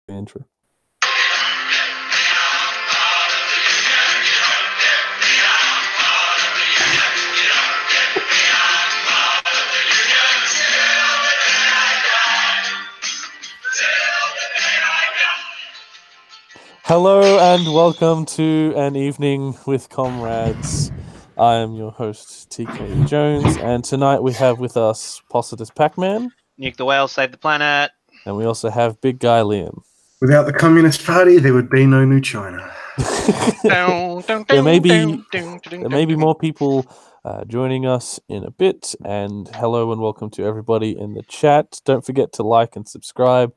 intro. Hello and welcome to an evening with Comrades. I am your host, TK Jones, and tonight we have with us Possitus Pac-Man. Nuke the whale, save the planet. And we also have Big Guy Liam. Without the Communist Party, there would be no new China. There may be more people joining us in a bit, and hello and welcome to everybody in the chat. Don't forget to like and subscribe,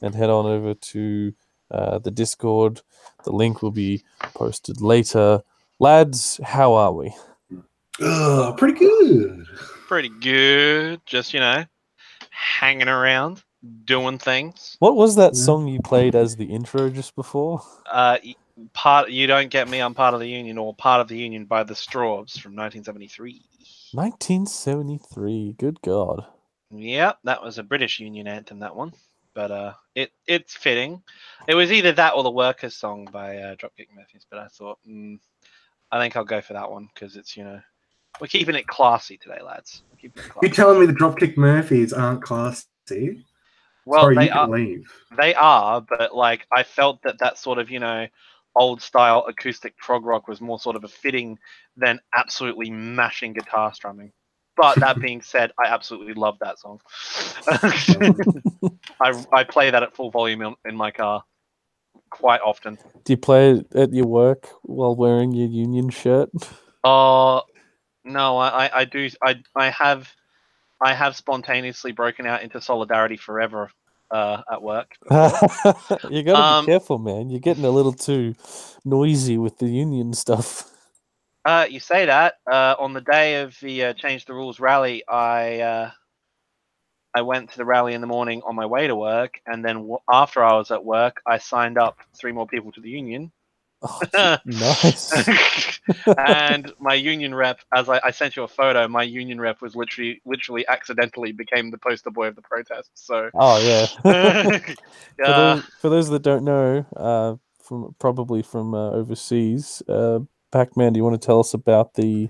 and head on over to the Discord. The link will be posted later. Lads, how are we? Pretty good. Pretty good. Just, hanging around, doing things. What was that song you played as the intro just before? You Don't Get Me, I'm Part of the Union, or Part of the Union by the Straws from 1973. 1973, good God. Yep, that was a British Union anthem, that one. But it's fitting. It was either that or the Workers song by Dropkick Murphys, but I thought, I think I'll go for that one because it's, we're keeping it classy today, lads. You're telling me the Dropkick Murphys aren't classy? Well, Sorry, they you are. can leave. They are, but I felt that sort of, old style acoustic prog rock was more sort of a fitting than absolutely mashing guitar strumming. But that being said, I absolutely love that song. I play that at full volume in my car quite often. Do you play it at your work while wearing your union shirt? No, I do. I have spontaneously broken out into Solidarity Forever at work. You gotta be careful, man. You're getting a little too noisy with the union stuff. You say that. On the day of the Change the Rules rally, I went to the rally in the morning on my way to work, and then after I was at work, I signed up 3 more people to the union. Oh, nice. And my union rep, as I sent you a photo, my union rep was literally accidentally became the poster boy of the protest. So. Oh yeah. For those that don't know, from overseas, Pac-Man, do you want to tell us about the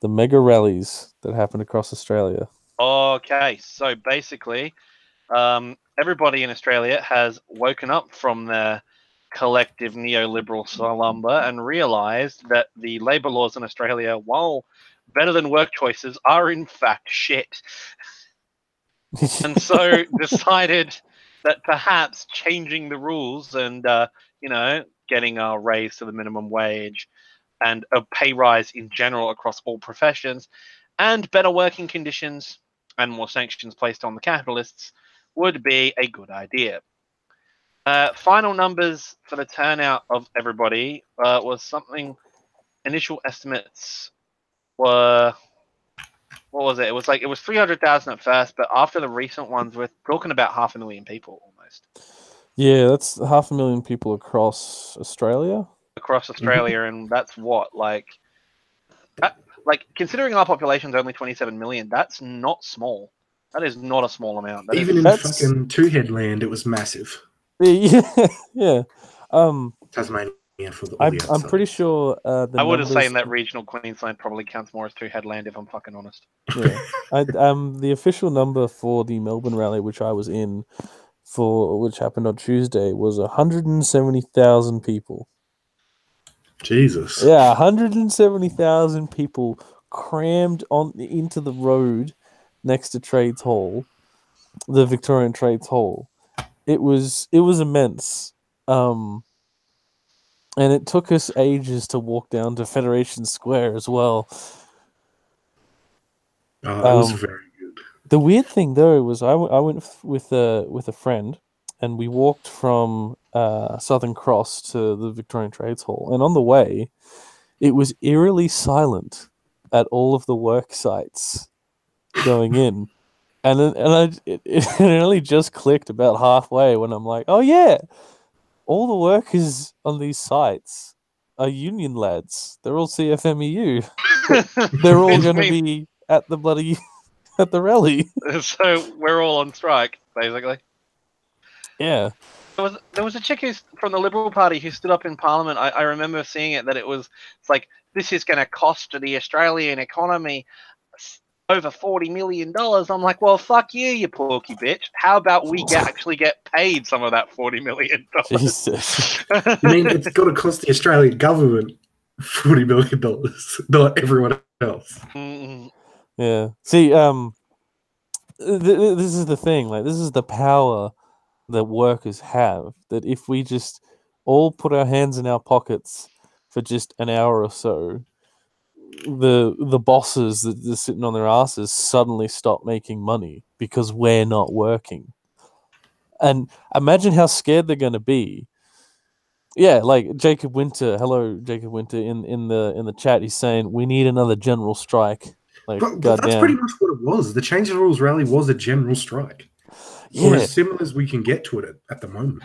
mega rallies that happened across Australia? Okay, so basically, everybody in Australia has woken up from their collective neoliberal slumber and realised that the labour laws in Australia, while better than work choices, are in fact shit. And so decided that perhaps changing the rules and, getting a raise to the minimum wage and a pay rise in general across all professions and better working conditions and more sanctions placed on the capitalists would be a good idea. Final numbers for the turnout of everybody was something. Initial estimates were, what was it? It was 300,000 at first, but after the recent ones, we're talking about 500,000 people almost. Yeah, that's 500,000 people across Australia. And that's what, considering our population's only 27 million, that's not small. That is not a small amount. Even in fucking Two-Head Land, it was massive. Yeah. Tasmania for the I'm pretty sure I would have said that regional Queensland probably counts more as Two-Head Land, if I'm fucking honest. Yeah. The official number for the Melbourne Rally, which I was in, which happened on Tuesday, was 170,000 people. Jesus. Yeah, 170,000 people crammed into the road next to Trades Hall, the Victorian Trades Hall. It was immense. And it took us ages to walk down to Federation Square as well. It was very good. The weird thing though was I went with a friend, and we walked from Southern Cross to the Victorian Trades Hall, and on the way, it was eerily silent at all of the work sites going in, and it only just clicked about halfway when I'm like, oh yeah, all the workers on these sites are union lads. They're all CFMEU. They're all going to be at the rally. So we're all on strike, basically. Yeah. there was a chick from the Liberal Party who stood up in Parliament. I remember seeing it, that it's like, this is going to cost the Australian economy over $40 million. I'm like, well, fuck you porky bitch. How about we actually get paid some of that $40 million? Jesus. I mean, it's got to cost the Australian government $40 million, not everyone else. Yeah. See, this is the thing. Like, this is the power that workers have. That if we just all put our hands in our pockets for just an hour or so, the bosses that are sitting on their asses suddenly stop making money because we're not working. And imagine how scared they're going to be. Yeah, like Jacob Winter. Hello, Jacob Winter in the chat. He's saying we need another general strike. Like, But goddamn. that's pretty much what it was. The Change the Rules rally was a general strike. Yeah. Or as similar as we can get to it at the moment.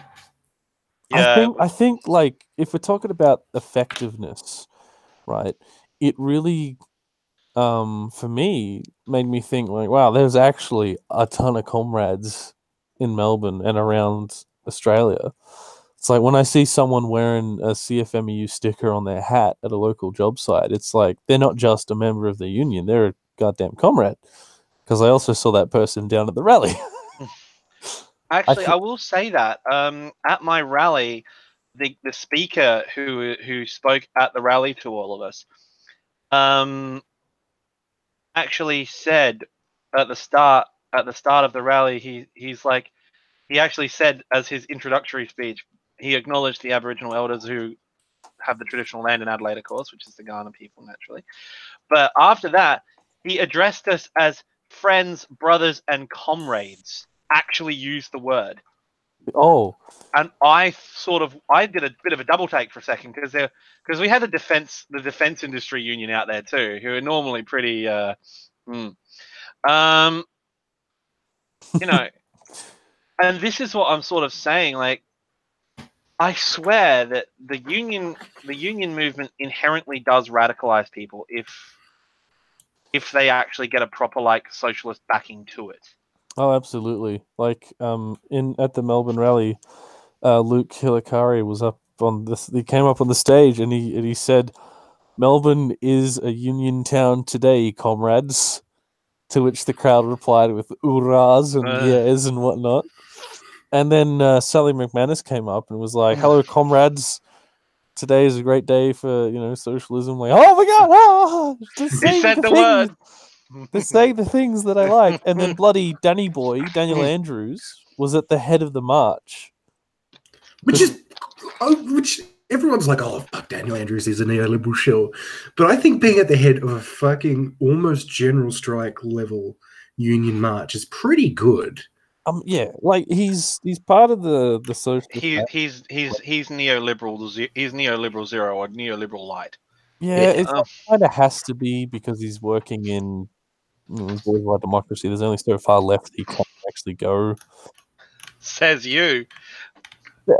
Yeah. I think like if we're talking about effectiveness, right? It really, for me, made me think like, wow, there's actually a ton of comrades in Melbourne and around Australia. It's like when I see someone wearing a CFMEU sticker on their hat at a local job site, it's like they're not just a member of the union; they're a goddamn comrade. Because I also saw that person down at the rally. Actually, I will say that at my rally, the speaker who spoke at the rally to all of us, actually said at the start of the rally, he actually said as his introductory speech, he acknowledged the Aboriginal elders who have the traditional land in Adelaide, of course, which is the Kaurna people, naturally. But after that, he addressed us as friends, brothers, and comrades. Actually used the word. Oh. And I did a bit of a double take for a second because we had the defense industry union out there too, who are normally pretty you know, and this is what I'm sort of saying, like, I swear that the union movement inherently does radicalize people if they actually get a proper like socialist backing to it. Oh, absolutely. Like at the Melbourne Rally, Luke Hilikari was up on this. He came up on the stage and he said, "Melbourne is a union town today, comrades." To which the crowd replied with "Urahs" and "yes" and whatnot. And then Sally McManus came up and was like, "Hello, comrades. Today is a great day for socialism." Like, oh my god! Oh, he said the word. They're saying the things that I like. And then bloody Daniel Andrews, was at the head of the march. Which everyone's like, oh, fuck, Daniel Andrews is a neoliberal shill. But I think being at the head of a fucking almost general strike level union march is pretty good. Yeah, like he's part of the social. He's neoliberal. He's neoliberal zero or neoliberal light. Yeah, it kind of has to be because he's working in bourgeois democracy. There's only so far left he can actually go. Says you.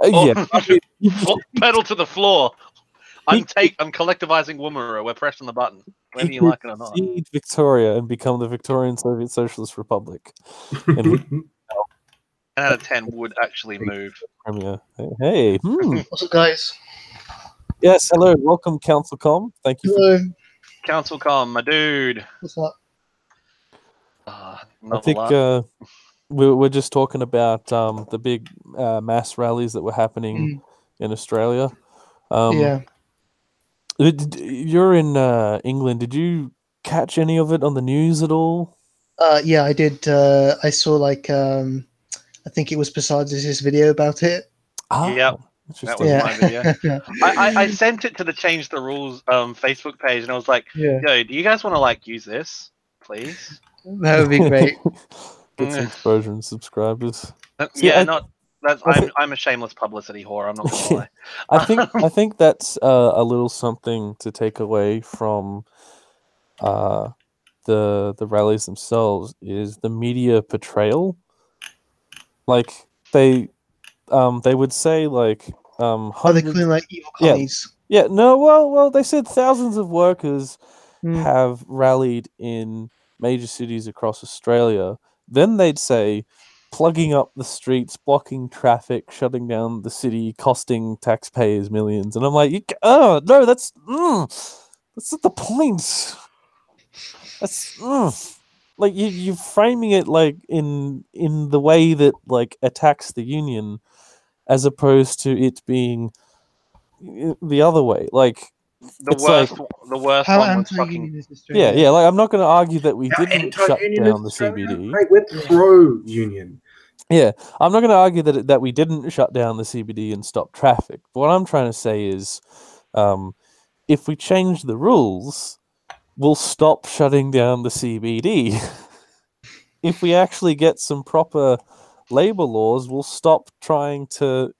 Yeah, pedal to the floor. I'm collectivizing Woomera. We're pressing the button, whether you like it or not. Cede Victoria and become the Victorian Soviet Socialist Republic. And 10 out of 10 would actually move. Hey. What's up, guys? Yes, hello. Welcome, Council Com. Thank you. Hello. Council Com, my dude. What's up? I think we're just talking about the big mass rallies that were happening in Australia. Yeah. You're in England. Did you catch any of it on the news at all? Yeah, I did. I saw I think it was Posades' video about it. Yep. That was my video. I sent it to the Change the Rules Facebook page, and I was like, "Yo, do you guys want to use this, please?" That would be great. Get some exposure and subscribers. I'm a shameless publicity whore. I'm not gonna lie. I think that's a little something to take away from the rallies themselves is the media portrayal. Like they would say like are they calling evil commies? Yeah, no, well they said thousands of workers have rallied in major cities across Australia. Then they'd say plugging up the streets, blocking traffic, shutting down the city, costing taxpayers millions. And I'm like, oh no, that's not the point. That's like you're framing it like in the way that like attacks the union, as opposed to it being the other way. Like The worst How one was fucking. anti-union is Australia? yeah. Like I'm not going to argue that we How didn't shut anti-union down is the Australia? CBD. Mate, we're Yeah. pro-union. Yeah, I'm not going to argue that we didn't shut down the CBD and stop traffic. But what I'm trying to say is, if we change the rules, we'll stop shutting down the CBD. If we actually get some proper labor laws, we'll stop trying to,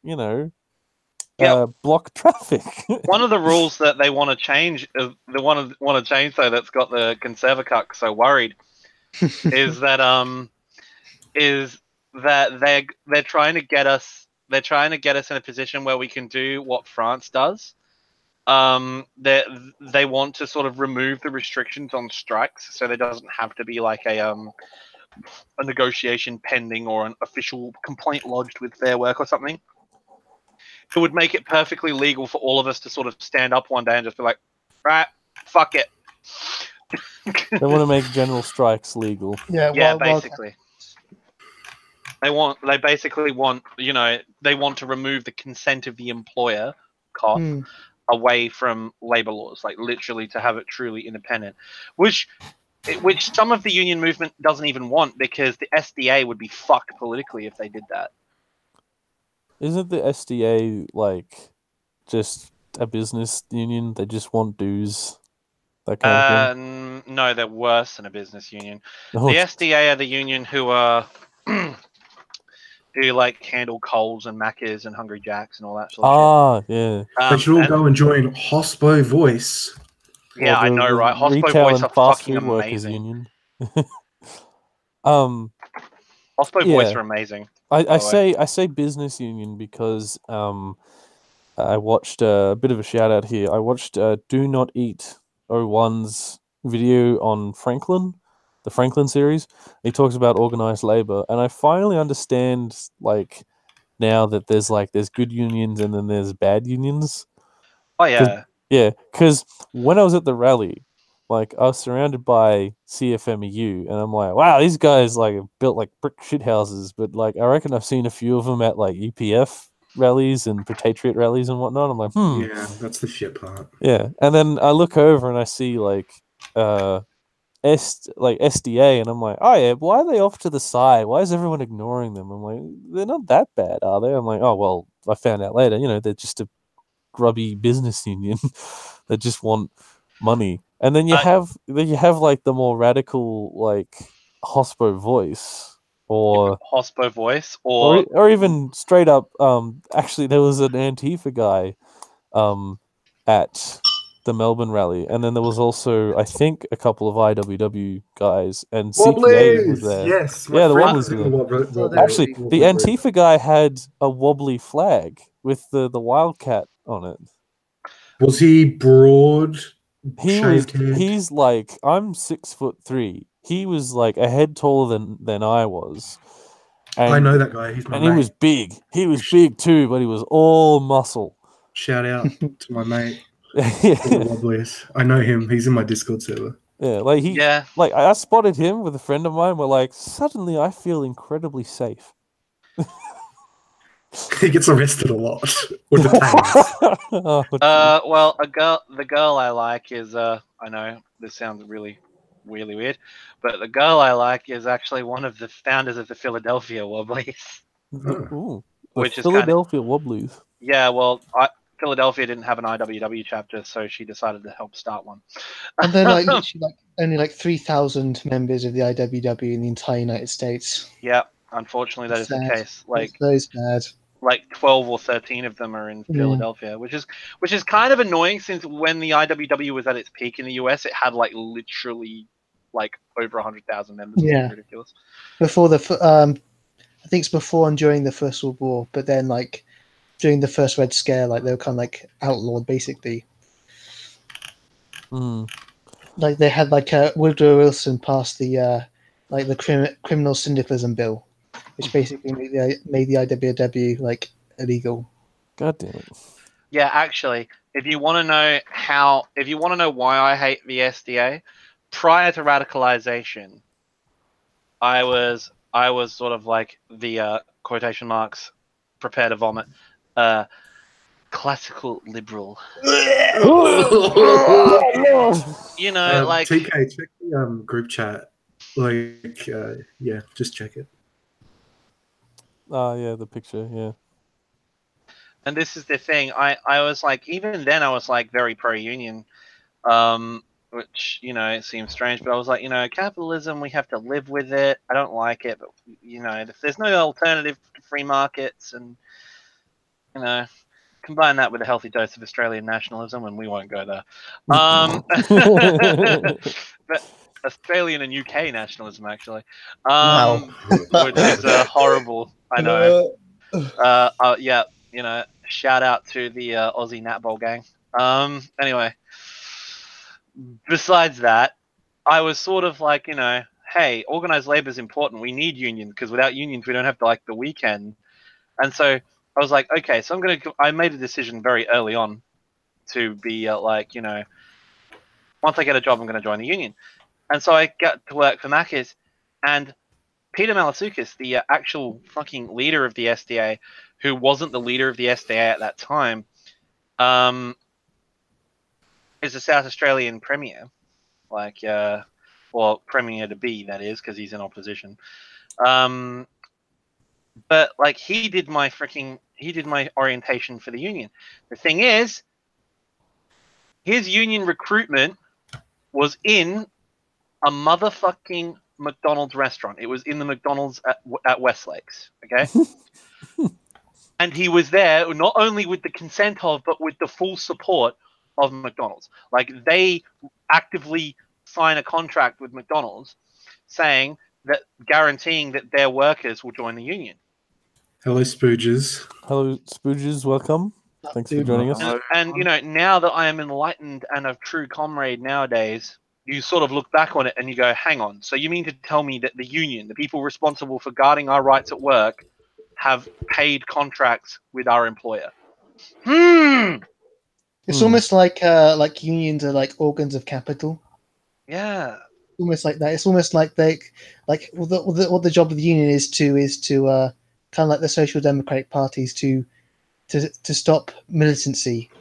block traffic. One of the rules that they want to change, want to change though, that's got the Conservacuck so worried, is that they're trying to get us in a position where we can do what France does. They want to sort of remove the restrictions on strikes, so there doesn't have to be like a negotiation pending or an official complaint lodged with Fair Work or something. It would make it perfectly legal for all of us to sort of stand up one day and just be like, right, fuck it. They want to make general strikes legal. Yeah, basically. They basically want, they want to remove the consent of the employer, cop, away from labor laws, like literally to have it truly independent, which some of the union movement doesn't even want, because the SDA would be fucked politically if they did that. Isn't the SDA like just a business union? They just want dues, that kind of thing? No, they're worse than a business union. Oh, The SDA are the union who are who like handle Coles and Macca's and Hungry Jacks and all that sort of shit. Yeah. They should all go and join Hospo Voice. Yeah, I know, right? Hospo Retail Voice and are fast fucking food workers amazing. union. Hospo Voice yeah. are amazing. I say business union because I watched a bit of a shout out here. I watched Do Not Eat 01's video on Franklin, the Franklin series. He talks about organized labor, and I finally understand like now that there's good unions and then there's bad unions. Oh yeah. Yeah, because when I was at the rally, like I was surrounded by CFMEU, and I'm like, wow, these guys like have built like brick shit houses. But like, I reckon I've seen a few of them at like UPF rallies and Patriot rallies and whatnot. I'm like, Yeah, that's the shit part. yeah. And then I look over and I see like SDA, and I'm like, oh yeah, why are they off to the side? Why is everyone ignoring them? I'm like, they're not that bad, are they? I'm like, oh well, I found out later. They're just a grubby business union that just want money. And then you have like the more radical like Hospo Voice or Hospo Voice or even straight up actually there was an Antifa guy at the Melbourne Rally, and then there was also I think a couple of IWW guys, and CPA was there. Yes, yeah, the Wobblies were there. Actually, the Antifa guy had a wobbly flag with the wildcat on it. Was he broad? He's like, I'm 6'3". He was like a head taller than I was. And, I know that guy. He's my mate. He was big. He was big too, but he was all muscle. Shout out to my mate. The Wobblies. I know him. He's in my Discord server. Yeah, like I spotted him with a friend of mine. We're like, suddenly I feel incredibly safe. He gets arrested a lot. Or detained. Well, the girl I like is I know this sounds really weird, but the girl I like is actually one of the founders of the Philadelphia Wobblies. Ooh, which is Philadelphia Wobblies. Yeah, well, Philadelphia didn't have an IWW chapter, so she decided to help start one. And they're like literally only 3,000 members of the IWW in the entire United States. Yeah, unfortunately that is the case. That's bad. Like 12 or 13 of them are in Philadelphia, which is kind of annoying, since when the IWW was at its peak in the US, it had literally over 100,000 members. Yeah, ridiculous. Before I think it's before and during the First World War, but then during the first Red Scare, they were kind of outlawed basically. They had Woodrow Wilson passed the criminal syndicalism bill, which basically made the IWW like illegal. God damn it. Yeah, actually, if you want to know why I hate the SDA, prior to radicalization, I was sort of like the quotation marks, prepare to vomit, classical liberal. You know, like TK, check the group chat. Like, yeah, just check it. Oh, yeah, the picture, yeah. and this is the thing. I was like, even then, I was like very pro-union, which it seems strange, but I was like, capitalism, we have to live with it. I don't like it, but if there's no alternative to free markets, and combine that with a healthy dose of Australian nationalism, and we won't go there. But Australian and UK nationalism, actually, Wow. which is horrible. I know. Yeah, shout out to the Aussie netball gang. Anyway, besides that, I was sort of like, hey, organized labor is important. We need unions, because without unions, we don't have the weekend. And so I was like, okay, so I made a decision very early on to be once I get a job, I'm going to join the union. And so I got to work for Macca's, and Peter Malasukas, the actual fucking leader of the SDA, who wasn't the leader of the SDA at that time, is a South Australian premier, premier to be, that is, because he's in opposition. But he did my orientation for the union. The thing is, his union recruitment was in a motherfucking McDonald's restaurant. It was in the McDonald's at Westlakes, okay? And he was there not only with the consent of, but with the full support of McDonald's. They actively sign a contract with McDonald's guaranteeing that their workers will join the union. Hello, Spooges. Hello, Spooges. Welcome. Thanks for joining us. And now that I am enlightened and a true comrade nowadays, you sort of look back on it and you go, hang on, so you mean to tell me that the union, the people responsible for guarding our rights at work, have paid contracts with our employer? It's almost like unions are like organs of capital. Yeah. Almost like that. It's almost like what the job of the union is to kind of like the social democratic parties to stop militancy,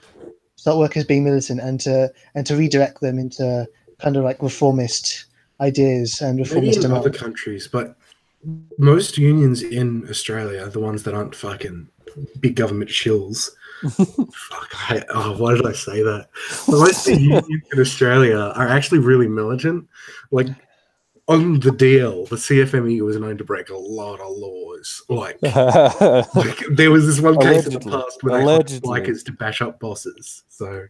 stop workers being militant, and to redirect them into kind of like reformist ideas and reformist Maybe in other Oh. countries, but most unions in Australia, the ones that aren't fucking big government shills. Why did I say that? But most of the unions in Australia are actually really militant. Like, on the DL, the CFME was known to break a lot of laws. Like there was this one case in the past where they hired bikers to bash up bosses. So,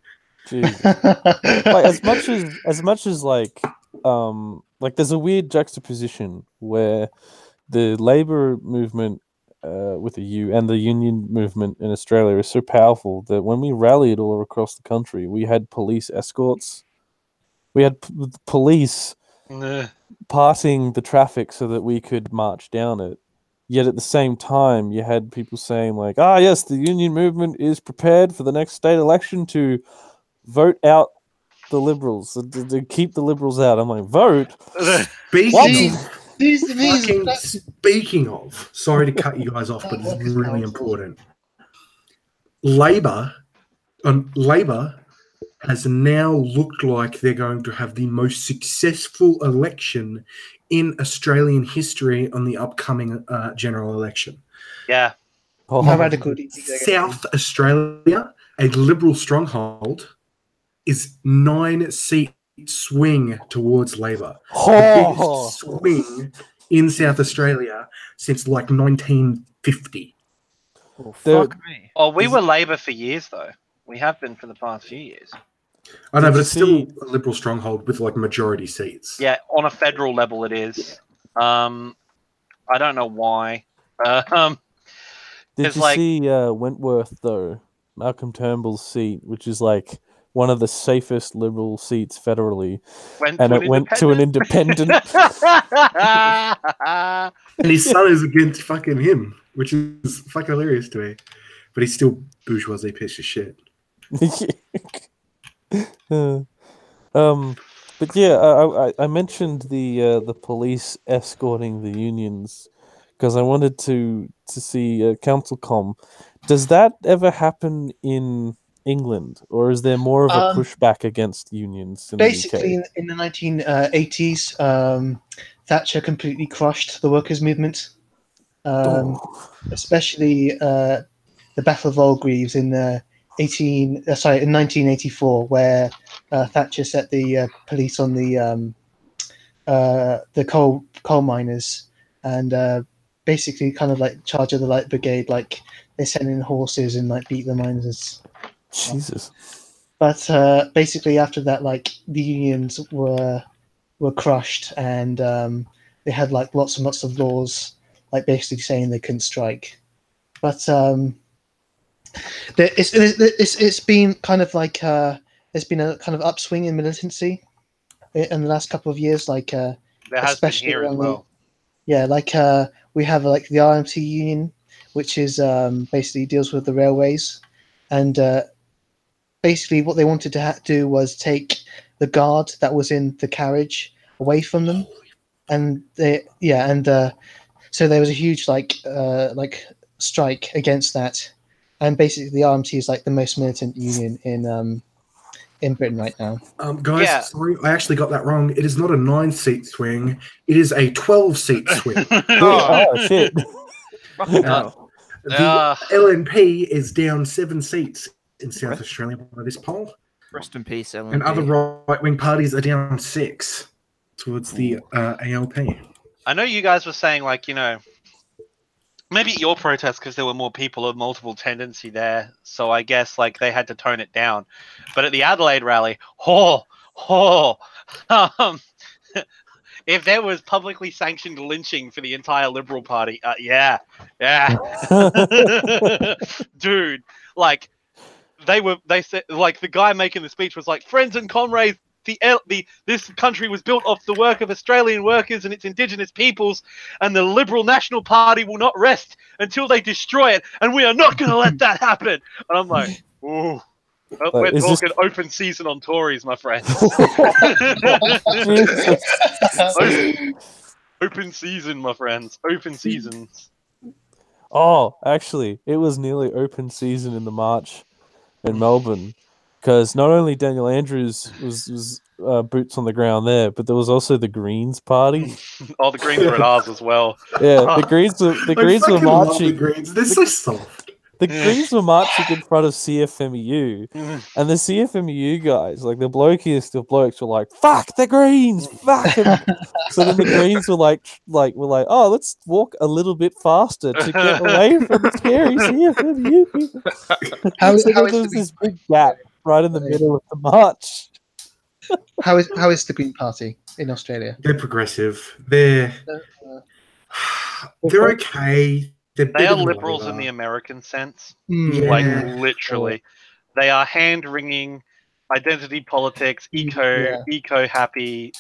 like as much as like there's a weird juxtaposition where the labor movement with the U and the union movement in Australia is so powerful that when we rallied all across the country, we had police escorts. We had police parting the traffic so that we could march down it. Yet at the same time, you had people saying like, yes, the union movement is prepared for the next state election to vote out the liberals, to keep the liberals out. I'm like, vote? Speaking of, sorry to cut you guys off, but it's really important. Labor has now looked like they're going to have the most successful election in Australian history on the upcoming general election. Yeah. How radical do you think South Australia, a Liberal stronghold, is 9-seat swing towards Labor. The biggest swing in South Australia since 1950. Oh, fuck me. Oh, we were Labor for years, though. We have been for the past few years. I know, but it's still a Liberal stronghold with majority seats. Yeah, on a federal level it is. I don't know why. Did you see Wentworth, though? Malcolm Turnbull's seat, which is one of the safest Liberal seats federally, Went and to it went to an independent. And his son is against fucking him, which is fucking hilarious to me. But he's still bourgeoisie piece of shit. But yeah, I mentioned the police escorting the unions because I wanted to see Councilcom. Does that ever happen in England, or is there more of a pushback against unions in Basically, the UK? in the 1980s, Thatcher completely crushed the workers' movement, especially the Battle of Orgreaves in 1984, where Thatcher set the police on the coal miners, and basically kind of like charge of the Light Brigade, like they sent in horses and like beat the miners. Jesus. But basically, after that, like the unions were crushed, and they had like lots and lots of laws, like basically saying they couldn't strike. But it's been kind of like there's been a kind of upswing in militancy in the last couple of years, like there has especially been here as well. We have like the RMT union, which is basically deals with the railways, and basically what they wanted to do was take the guard that was in the carriage away from them, and so there was a huge like strike against that, and basically the RMT is like the most militant union in Britain right now. Guys, sorry, I actually got that wrong. It is not a 9-seat swing; it is a 12-seat swing. Oh shit! The LNP is down 7 seats in South Australia by this poll. Rest in peace, LNP. And other right-wing parties are down 6 towards the ALP. I know you guys were saying, like, maybe at your protest because there were more people of multiple tendency there, so I guess like they had to tone it down. But at the Adelaide rally, if there was publicly sanctioned lynching for the entire Liberal Party, yeah, dude, like they said, like the guy making the speech was like, friends and comrades, this country was built off the work of Australian workers and its Indigenous peoples, and the Liberal National Party will not rest until they destroy it, and we are not going to let that happen. And I'm like, ooh. We're talking open season on Tories, my friends. Open season, my friends. Open seasons. Oh, actually, it was nearly open season in the March in Melbourne, because not only Daniel Andrews was boots on the ground there, but there was also the Greens party. Oh, the Greens were at ours as well. Yeah, the Greens were marching. The Greens. They're so soft. The Greens were marching in front of CFMEU, and the CFMEU guys, like the blokiest of blokes, were like, "Fuck the Greens, fuck 'em." So then the Greens were like, "Oh, let's walk a little bit faster to get away from the scary CFMEU people." So there was this big gap right in the middle of the march. How is the Green Party in Australia? They're progressive. They're okay. They are liberals in the American sense. Like, literally. They are hand-wringing, identity politics, eco-happy,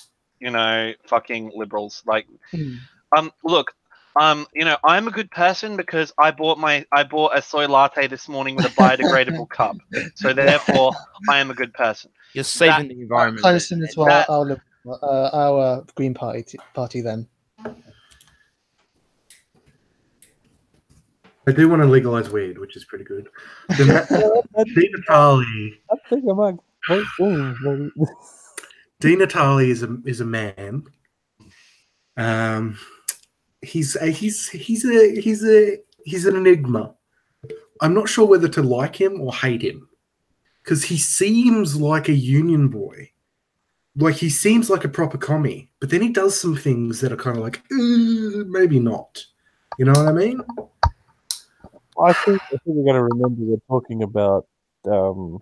fucking liberals. Like, look, I'm a good person because I bought a soy latte this morning with a biodegradable cup. So therefore, I am a good person. You're saving the environment. Kind of similar to our Green Party then. I do want to legalize weed, which is pretty good. Dina Talley. I think I might vote for Dina Talley is a man. He's an enigma. I'm not sure whether to like him or hate him, because he seems like a union boy. Like, he seems like a proper commie, but then he does some things that are kind of like, maybe not. You know what I mean? I think we're going to remember we're talking about. I know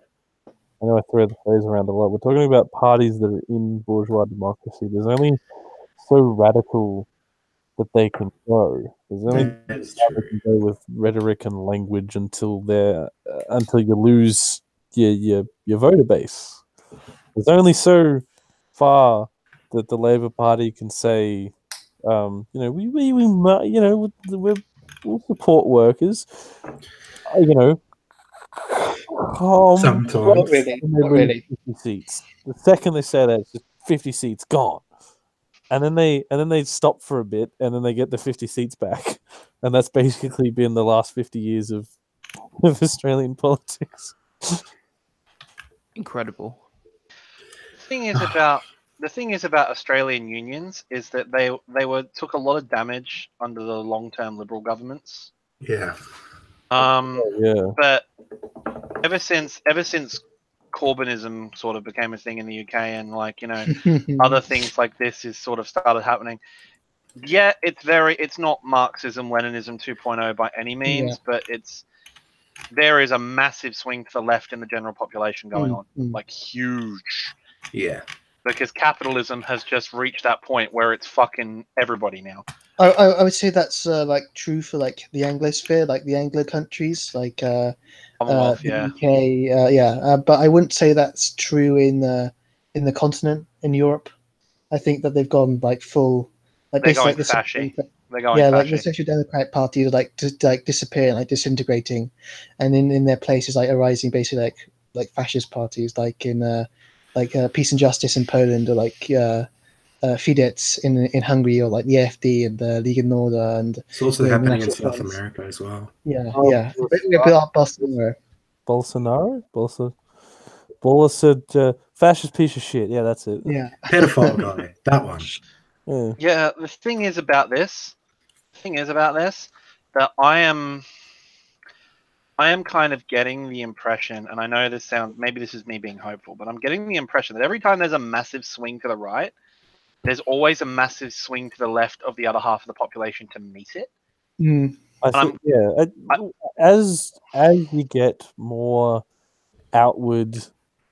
I throw the phrase around a lot. We're talking about parties that are in bourgeois democracy. There's only so radical that they can go. There's only they can go with rhetoric and language until you lose your your voter base. There's only so far that the Labour Party can say, you know, we'll support workers. You know, Sometimes. Not really. and they Not lose really. 50 seats. The second they say that, it's just 50 seats gone. And then they stop for a bit, and then they get the 50 seats back, and that's basically been the last 50 years of Australian politics. Incredible. The thing is about Australian unions is that they took a lot of damage under the long-term Liberal governments. Yeah. Yeah, But ever since Corbynism sort of became a thing in the UK, and like, you know, other things like this is sort of started happening. Yeah, it's not Marxism, Leninism 2.0 by any means, but there is a massive swing to the left in the general population going on, like huge. Yeah. Because capitalism has just reached that point where it's fucking everybody now. I would say that's like true for like the Anglosphere, like the Anglo countries, like Commonwealth, the yeah. UK, but I wouldn't say that's true in the continent in Europe. I think that they've gone like full, like They're basically going like the fashy. They're going like the fashy. Social Democratic Party is like disappearing, like disintegrating, and in their place is like arising basically like fascist parties, like in Peace and Justice in Poland, or like Fidesz in Hungary, or like the AfD and the Liga Norda, and It's also the happening in National South Front. America as well. Yeah, Oh, yeah. yes. We have Bolsonaro. Bolsonaro, fascist piece of shit. Yeah, that's it. Yeah. Pedophile guy. That one. Yeah. Yeah, the thing is about this that I am kind of getting the impression, and I know maybe this is me being hopeful, but I'm getting the impression that every time there's a massive swing to the right, there's always a massive swing to the left of the other half of the population to meet it. I think, as you get more outward,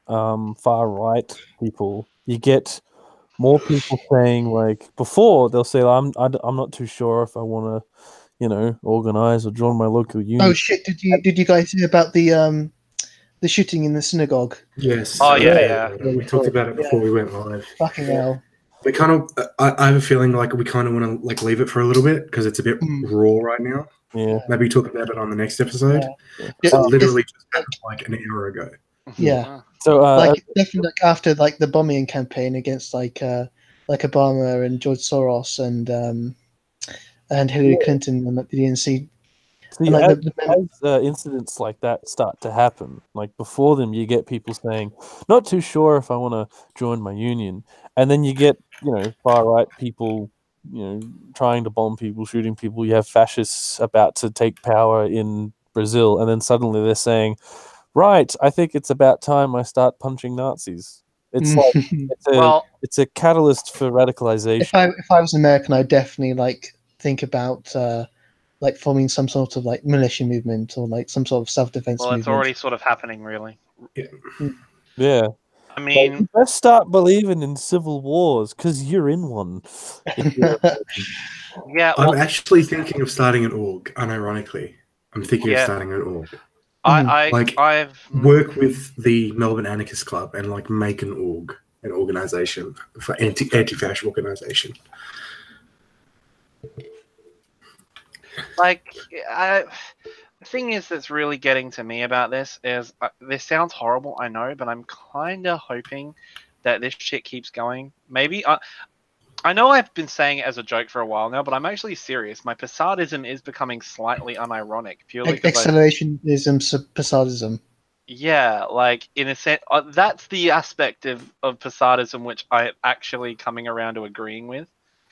far right people, you get more people saying, like, before they'll say, I'm not too sure if I want to, you know, organize or join my local union. Oh shit! Did you guys hear about the shooting in the synagogue? Yes. Oh yeah. We talked about it before we went live. Fucking hell. We kind of, I have a feeling like we kind of want to like leave it for a little bit because it's a bit raw right now. Yeah. Maybe talk about it on the next episode. Yeah. It literally just happened like an hour ago. Yeah. So, like definitely like after like the bombing campaign against like Obama and George Soros and Hillary Clinton and like, the DNC. See, And, like, as incidents like that start to happen, like before them, you get people saying, "Not too sure if I want to join my union," and then you get, you know, far right people, you know, trying to bomb people, shooting people. You have fascists about to take power in Brazil, and then suddenly they're saying, "Right, I think it's about time I start punching Nazis." It's like it's a catalyst for radicalization. if I was American, I'd definitely like think about like forming some sort of like militia movement or like some sort of self-defense movement. It's already sort of happening, really. Yeah. I mean, let's start believing in civil wars because you're in one. Yeah, I'm actually thinking of starting an org. Unironically, I'm thinking of starting an org. I've work with the Melbourne Anarchist Club and like make an org, an organization for anti-fascist organization. Like, the thing is that's really getting to me about this is this sounds horrible, I know, but I'm kind of hoping that this shit keeps going. Maybe I know I've been saying it as a joke for a while now, but I'm actually serious. My Passadism is becoming slightly unironic, purely because accelerationism, Passadism. Yeah, like in a sense, that's the aspect of Passadism which I'm actually coming around to agreeing with.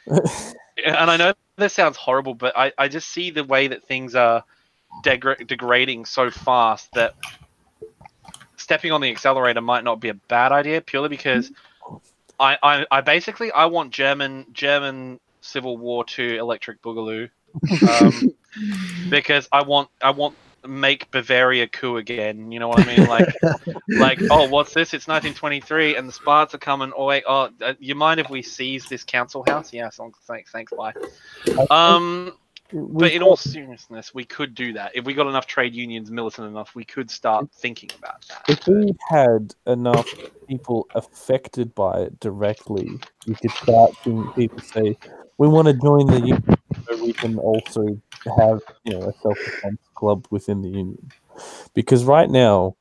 And I know this sounds horrible, but I just see the way that things are degrading so fast that stepping on the accelerator might not be a bad idea, purely because I basically want German Civil War 2 Electric Boogaloo, because I want make Bavaria coup again. You know what I mean? Like oh, what's this? It's 1923 and the Sparts are coming. Oh wait, you mind if we seize this council house? Yeah, thanks, bye. But in all seriousness, we could do that. If we got enough trade unions militant enough, we could start thinking about that. if we had enough people affected by it directly, we could start seeing people say, "We want to join the union, so we can also have, a self-defense club within the union." Because right now,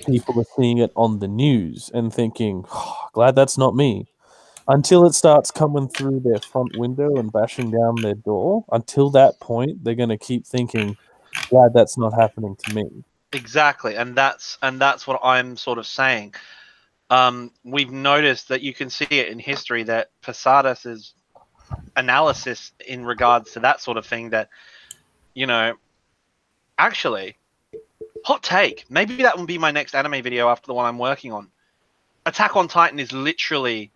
people are seeing it on the news and thinking, "Glad that's not me." Until it starts coming through their front window and bashing down their door, until that point, they're going to keep thinking, "Glad that's not happening to me." Exactly, and that's what I'm sort of saying. We've noticed that you can see it in history that Posadis's analysis in regards to that sort of thing. That actually, hot take. Maybe that will be my next anime video after the one I'm working on. Attack on Titan is literally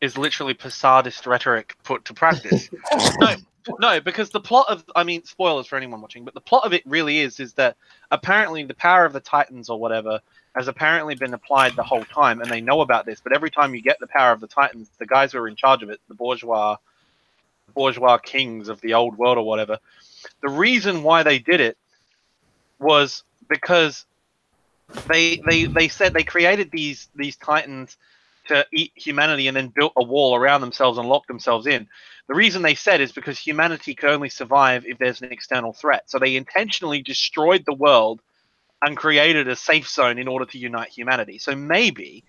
Posadist rhetoric put to practice. No, because the plot of, spoilers for anyone watching, but the plot of it really is that apparently the power of the Titans or whatever has apparently been applied the whole time, and they know about this, but every time you get the power of the Titans, the guys who are in charge of it, the bourgeois kings of the old world or whatever, the reason why they did it was because they said they created these Titans to eat humanity and then built a wall around themselves and locked themselves in. The reason they said is because humanity could only survive if there's an external threat. So they intentionally destroyed the world and created a safe zone in order to unite humanity. So maybe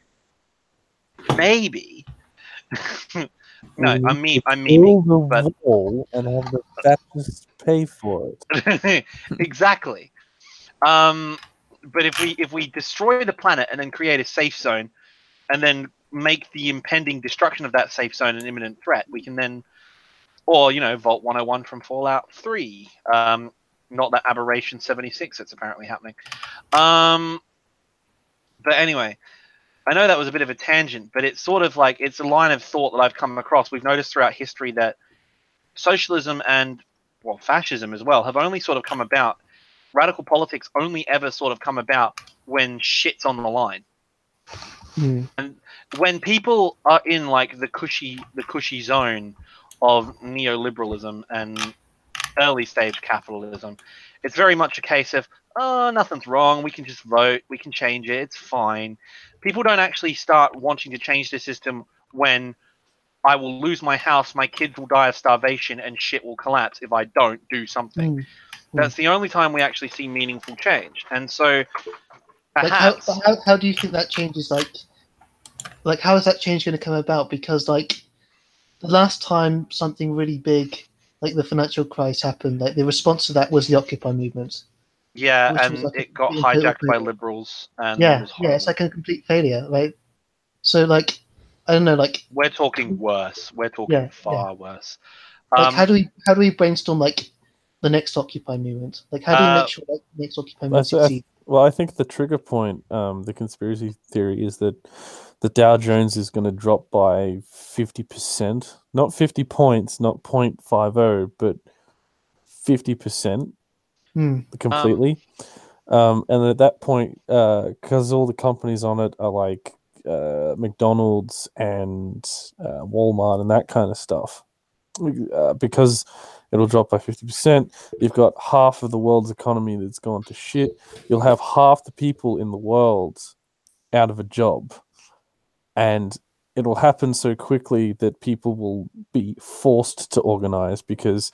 no, I'm memeing, Build but a wall and have the fascists pay for it. exactly. But if we destroy the planet and then create a safe zone, and then make the impending destruction of that safe zone an imminent threat, we can then, or Vault 101 from Fallout 3, not that Aberration 76 that's apparently happening. But anyway, I know that was a bit of a tangent, but it's sort of like it's a line of thought that I've come across. We've noticed throughout history that socialism and fascism as well have only sort of come about. Radical politics only ever sort of come about when shit's on the line. And when people are in like the cushy zone of neoliberalism and early stage capitalism, it's very much a case of, oh, nothing's wrong, we can just vote, we can change it, it's fine. People don't actually start wanting to change the system when I will lose my house, my kids will die of starvation, and shit will collapse if I don't do something. That's the only time we actually see meaningful change. And so perhaps... how do you think that change is like how is that change going to come about? Because like the last time something really big like the financial crisis happened, like the response to that was the Occupy movement. Yeah, and like it got hijacked by liberals. And it's like a complete failure, right? So like I don't know, like we're talking worse. We're talking far worse. Like how do we brainstorm like the next Occupy movement? Like how do we make sure like the next Occupy movement succeeds? Well, I think the trigger point, the conspiracy theory, is that the Dow Jones is going to drop by 50%, not 50 points, not 0.50, but 50% completely. And at that point, because all the companies on it are like McDonald's and Walmart and that kind of stuff, because it'll drop by 50%. You've got half of the world's economy that's gone to shit. You'll have half the people in the world out of a job. And it'll happen so quickly that people will be forced to organize because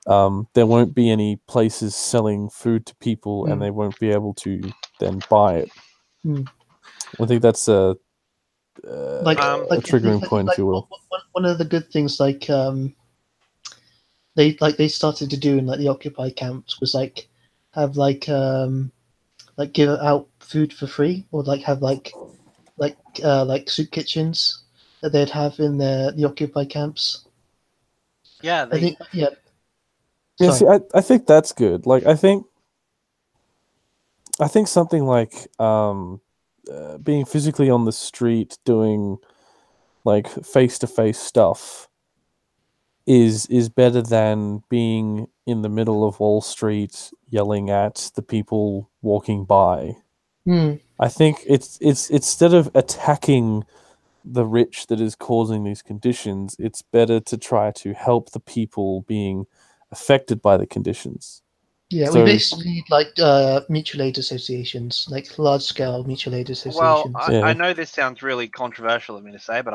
there won't be any places selling food to people and they won't be able to then buy it. I think that's a triggering point, if you will. One of the good things they started to do in like the Occupy camps was like have like give out food for free, or like have like soup kitchens that they'd have in the Occupy camps. Yeah, I think see, I think that's good. Like I think something like being physically on the street doing like face-to-face stuff is better than being in the middle of Wall Street yelling at the people walking by. I think it's instead of attacking the rich that is causing these conditions, it's better to try to help the people being affected by the conditions. Yeah, So- we basically need like mutual aid associations, like large scale mutual aid Well, associations. I know this sounds really controversial of me to say, but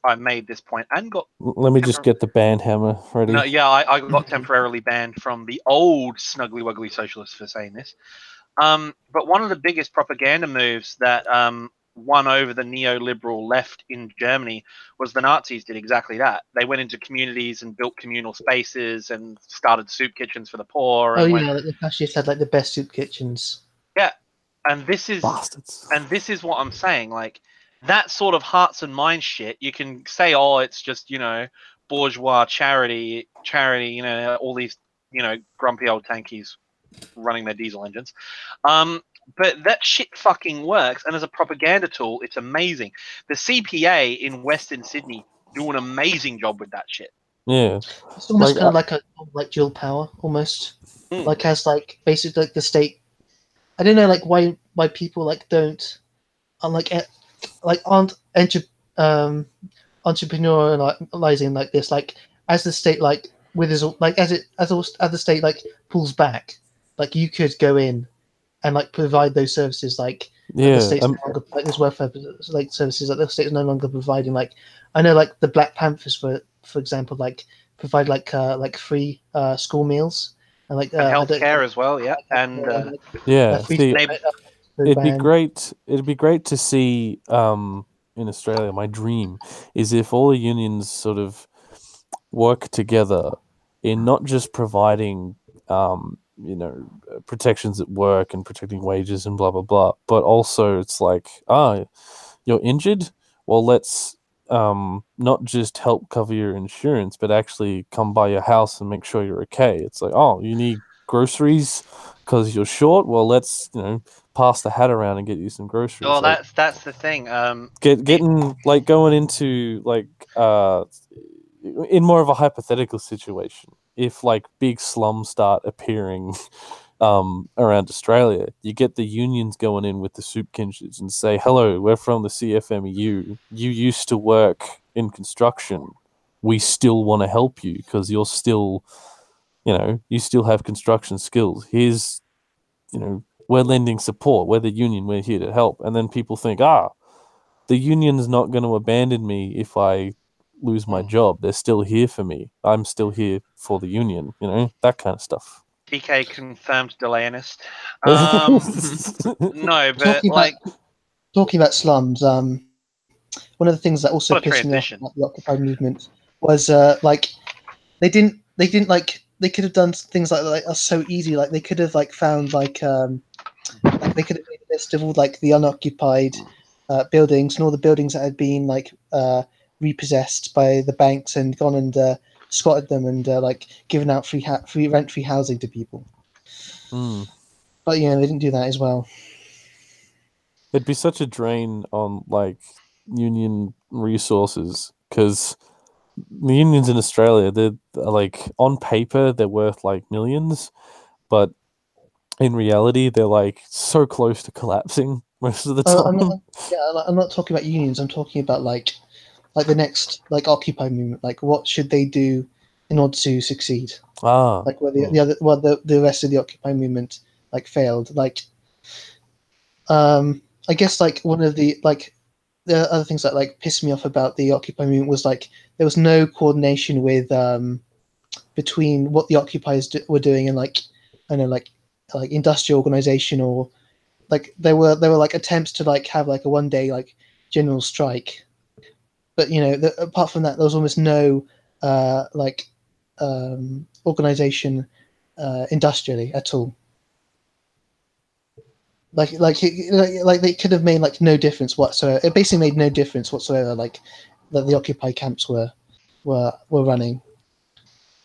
I made this point and got Let me just get the band hammer ready. no, yeah, I got temporarily banned from the old Snuggly Wuggly Socialists for saying this. But one of the biggest propaganda moves that won over the neoliberal left in Germany was the Nazis did exactly that. They went into communities and built communal spaces and started soup kitchens for the poor. Oh And yeah, like the fascists had like the best soup kitchens. and this is Bastards. and this is what I'm saying. Like that sort of hearts and minds shit. You can say, oh, it's just bourgeois charity. All these grumpy old tankies running their diesel engines. But that shit fucking works, and as a propaganda tool, it's amazing. The CPA in Western Sydney do an amazing job with that shit. Yeah. It's almost Like, kind of like dual power, almost. Mm. Like as like basically like the state. I don't know like why people like don't aren't entrepreneurializing like this, like as the state like withers, like as the state like pulls back, like you could go in and like provide those services, like yeah. the state's no longer, like there's welfare like services that the state is no longer providing. Like I know like the Black Panthers for example like provide like free school meals and like And healthcare as well, yeah. And Yeah. free See, it'd be broadband. great. It'd be great to see in Australia. My dream is if all the unions sort of work together in not just providing protections at work and protecting wages and blah blah blah, but also it's like, you're injured, well, let's not just help cover your insurance, but actually come by your house and make sure you're okay. It's like, oh, you need groceries because you're short, well, let's pass the hat around and get you some groceries. well, Like, that's the thing. getting like going into like in more of a hypothetical situation, if like big slums start appearing around Australia, you get the unions going in with the soup kitchens and say, hello, we're from the CFMEU, you used to work in construction, we still want to help you because you're still you still have construction skills. Here's we're lending support, we're the union, we're here to help. And then people think, the union's not going to abandon me if I lose my job. They're still here for me. I'm still here for the union, that kind of stuff. TK confirmed delayinist. No, but Talking about slums, one of the things that also What a pissed me off transition. about the Occupy movement was like they didn't like they could have done things like are so easy. Like they could have like found like they could have made a list of all like the unoccupied buildings and all the buildings that had been like repossessed by the banks and gone and squatted them and like given out free rent-free housing to people. But they didn't do that as well. It'd be such a drain on like union resources because the unions in Australia, they're like on paper they're worth like millions, but in reality they're like so close to collapsing most of the time. I'm not talking about unions. I'm talking about like the next like Occupy movement. Like what should they do in order to succeed? Like where the rest of the Occupy movement like failed. Like I guess like one of the like the other things that like pissed me off about the Occupy movement was like there was no coordination with between what the occupiers were doing and like I don't know like industrial organization, or like there were like attempts to like have like a one day like general strike, but apart from that there was almost no organization industrially at all. Like they could have made like no difference whatsoever. It basically made no difference whatsoever. Like that the Occupy camps were running.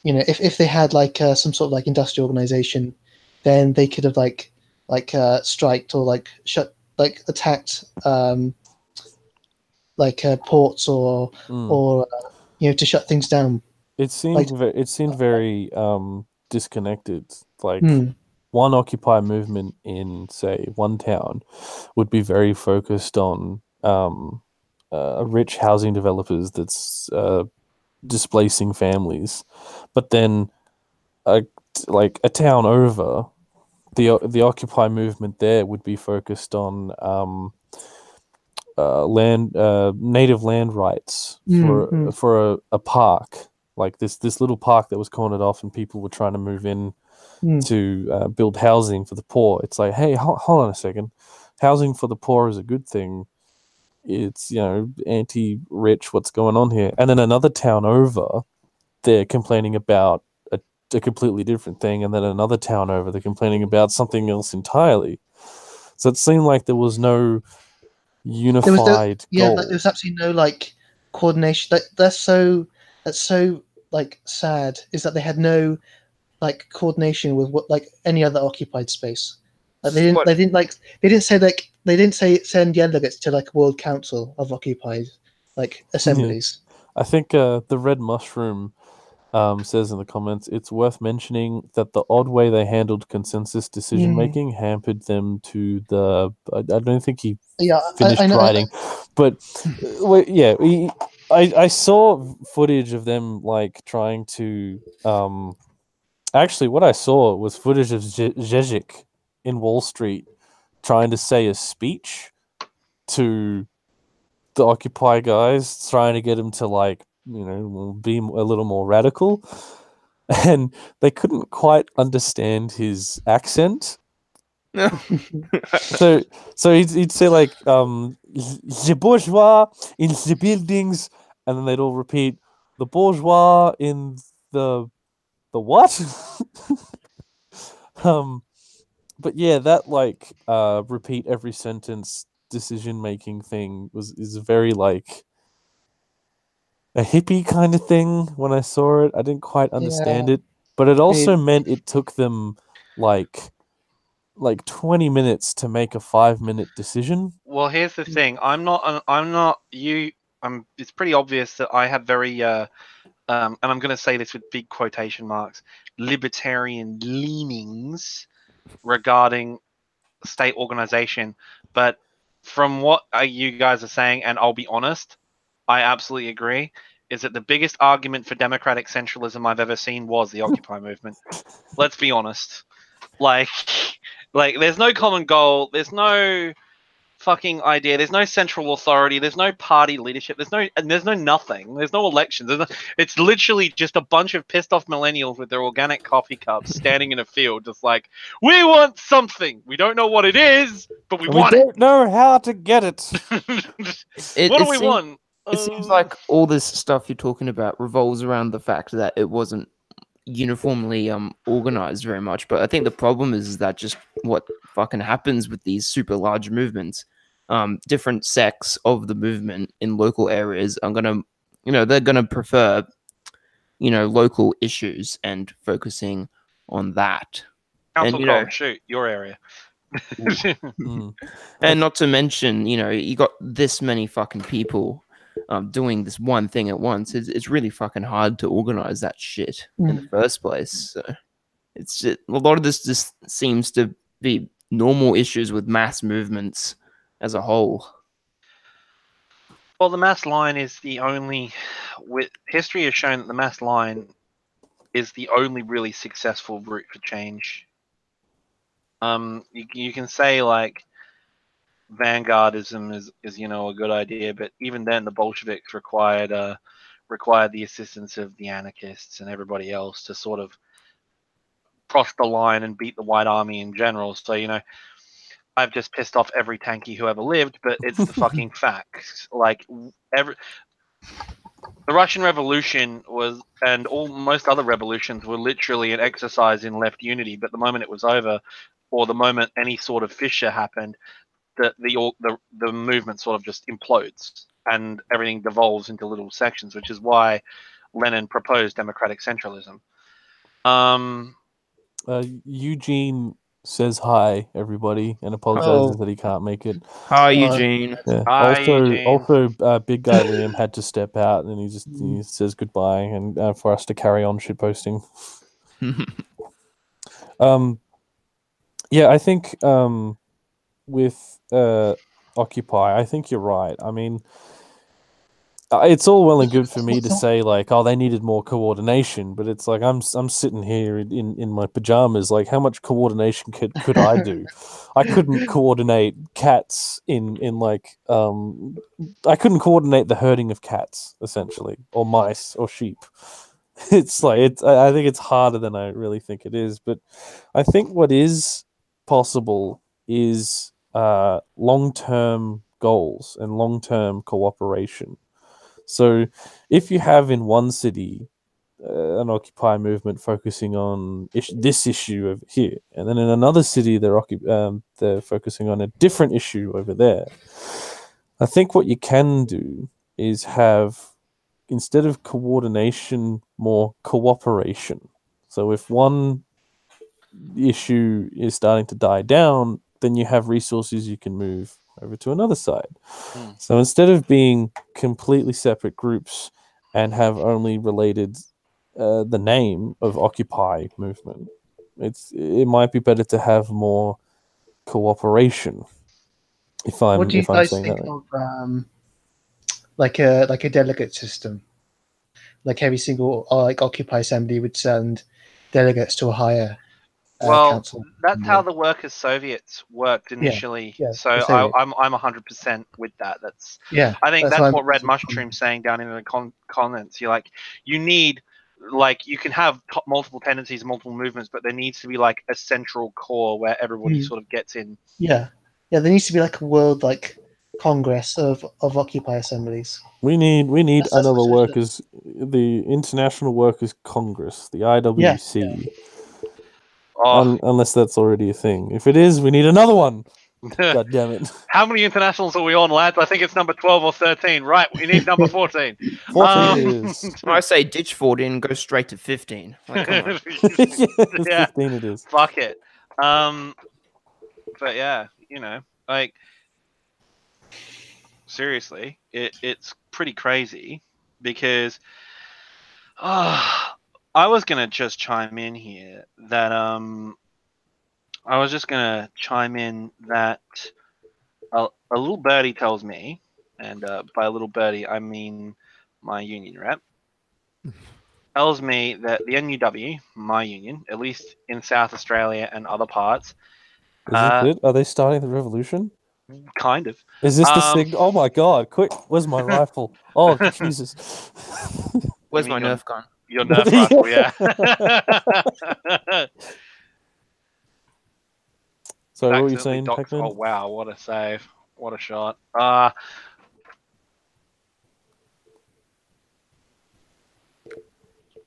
If they had like some sort of like industrial organization, then they could have like striked or like shut like attacked ports or to shut things down. It seemed very disconnected. Like one Occupy movement in, say, one town would be very focused on rich housing developers that's displacing families. But then like a town over, the Occupy movement there would be focused on native land rights for a park, like this little park that was cornered off, and people were trying to move in to build housing for the poor. It's like, hey, hold on a second, housing for the poor is a good thing. It's, anti-rich. What's going on here? And then another town over, they're complaining about a completely different thing, and then another town over, they're complaining about something else entirely. So it seemed like there was no unified goal. Like, there was absolutely no like coordination. Like that's so like sad, is that they had no like coordination with what like any other occupied space. Like they didn't say send delegates to like World Council of Occupied like assemblies. I think the Red Mushroom says in the comments, it's worth mentioning that the odd way they handled consensus decision making hampered them to the. I don't think he finished writing, but I saw footage of them like trying to. Actually, what I saw was footage of Zizek in Wall Street trying to say a speech to the Occupy guys, trying to get him to like, be a little more radical, and they couldn't quite understand his accent. so he'd say like the bourgeois in the buildings, and then they'd all repeat the bourgeois in the what? But yeah, that like repeat every sentence decision making thing is very like a hippie kind of thing. When I saw it, I didn't quite understand it, but it also meant it took them like 20 minutes to make a 5-minute decision. Well, here's the thing. It's pretty obvious that I have very and I'm going to say this with big quotation marks, libertarian leanings regarding state organization. But from what you guys are saying, and I'll be honest, I absolutely agree, is that the biggest argument for democratic centralism I've ever seen was the Occupy movement. Let's be honest. Like there's no common goal. There's no fucking idea. There's no central authority. There's no party leadership. There's no nothing. There's no elections. It's literally just a bunch of pissed off millennials with their organic coffee cups standing in a field, just like, we want something. We don't know what it is, but we want it. We don't know how to get it. What do we want? It seems like all this stuff you're talking about revolves around the fact that it wasn't uniformly organized very much. But I think the problem is that just what fucking happens with these super large movements, different sects of the movement in local areas are gonna, they're gonna prefer, local issues and focusing on that. Council shoot your area. And not to mention, you got this many fucking people doing this one thing at once. It's really fucking hard to organize that shit in the first place. So it's just, a lot of this just seems to be normal issues with mass movements as a whole. Well, the mass line is the only. History has shown that the mass line is the only really successful route for change. You can say like vanguardism is a good idea, but even then the Bolsheviks required the assistance of the anarchists and everybody else to sort of cross the line and beat the White Army in general. So I've just pissed off every tanky who ever lived, but it's the fucking facts. Like the Russian Revolution was, and most other revolutions were literally an exercise in left unity. But the moment it was over, or the moment any sort of fissure happened, the movement sort of just implodes and everything devolves into little sections, which is why Lenin proposed democratic centralism. Eugene says hi, everybody, and apologizes that he can't make it. Hi, Eugene. Yeah. Hi, also, Eugene. big guy Liam had to step out, and he says goodbye, and for us to carry on shitposting. Yeah, I think with Occupy, I think you're right. I mean, It's all well and good for me to say like, oh, they needed more coordination, but it's like I'm sitting here in my pajamas. Like, how much coordination could I do? I couldn't coordinate cats in like I couldn't coordinate the herding of cats essentially, or mice or sheep. It's like I think it's harder than I really think it is, but I think what is possible is long-term goals and long-term cooperation. So, if you have in one city an Occupy movement focusing on this issue over here, and then in another city they're focusing on a different issue over there, I think what you can do is have, instead of coordination, more cooperation. So, if one issue is starting to die down, then you have resources you can move over to another side. So instead of being completely separate groups and have only related the name of Occupy movement, it might be better to have more cooperation. What do you guys saying think that right. of like a delegate system? Like every single like Occupy assembly would send delegates to a higher Well, council. that's how the Workers' Soviets worked initially. yeah, So the Soviet. I'm 100% with that. Yeah, I think that's that's what what I'm- Red Mushroom's saying down in the comments. You're like, you need, like, you can have multiple tendencies, multiple movements, but there needs to be like a central core where everybody sort of gets in. Yeah, there needs to be like a world like congress of Occupy assemblies. We need That's another what- the International Workers Congress, the IWC. Oh, Unless that's already a thing. If it is, we need another one. God damn it. how many internationals are we on, lads? I think it's number 12 or 13. Right, we need number 14. 14 it is. I say ditch 14 and go straight to 15. Like, come on. Yeah. 15 it is. Fuck it. But yeah, you know, like, seriously, it's pretty crazy because I was gonna just chime in here that a little birdie tells me, and by a little birdie I mean my union rep, tells me that the NUW, my union, at least in South Australia and other parts, Is this it? Are they starting the revolution? kind of. Is this the signal? Oh my god, quick, where's my rifle? Oh, Jesus. Where's You my mean Nerf gun? Your Nerf rifle, yeah. So what were you Accidentally saying, docked- Pac-Man? Oh wow, what a save. What a shot.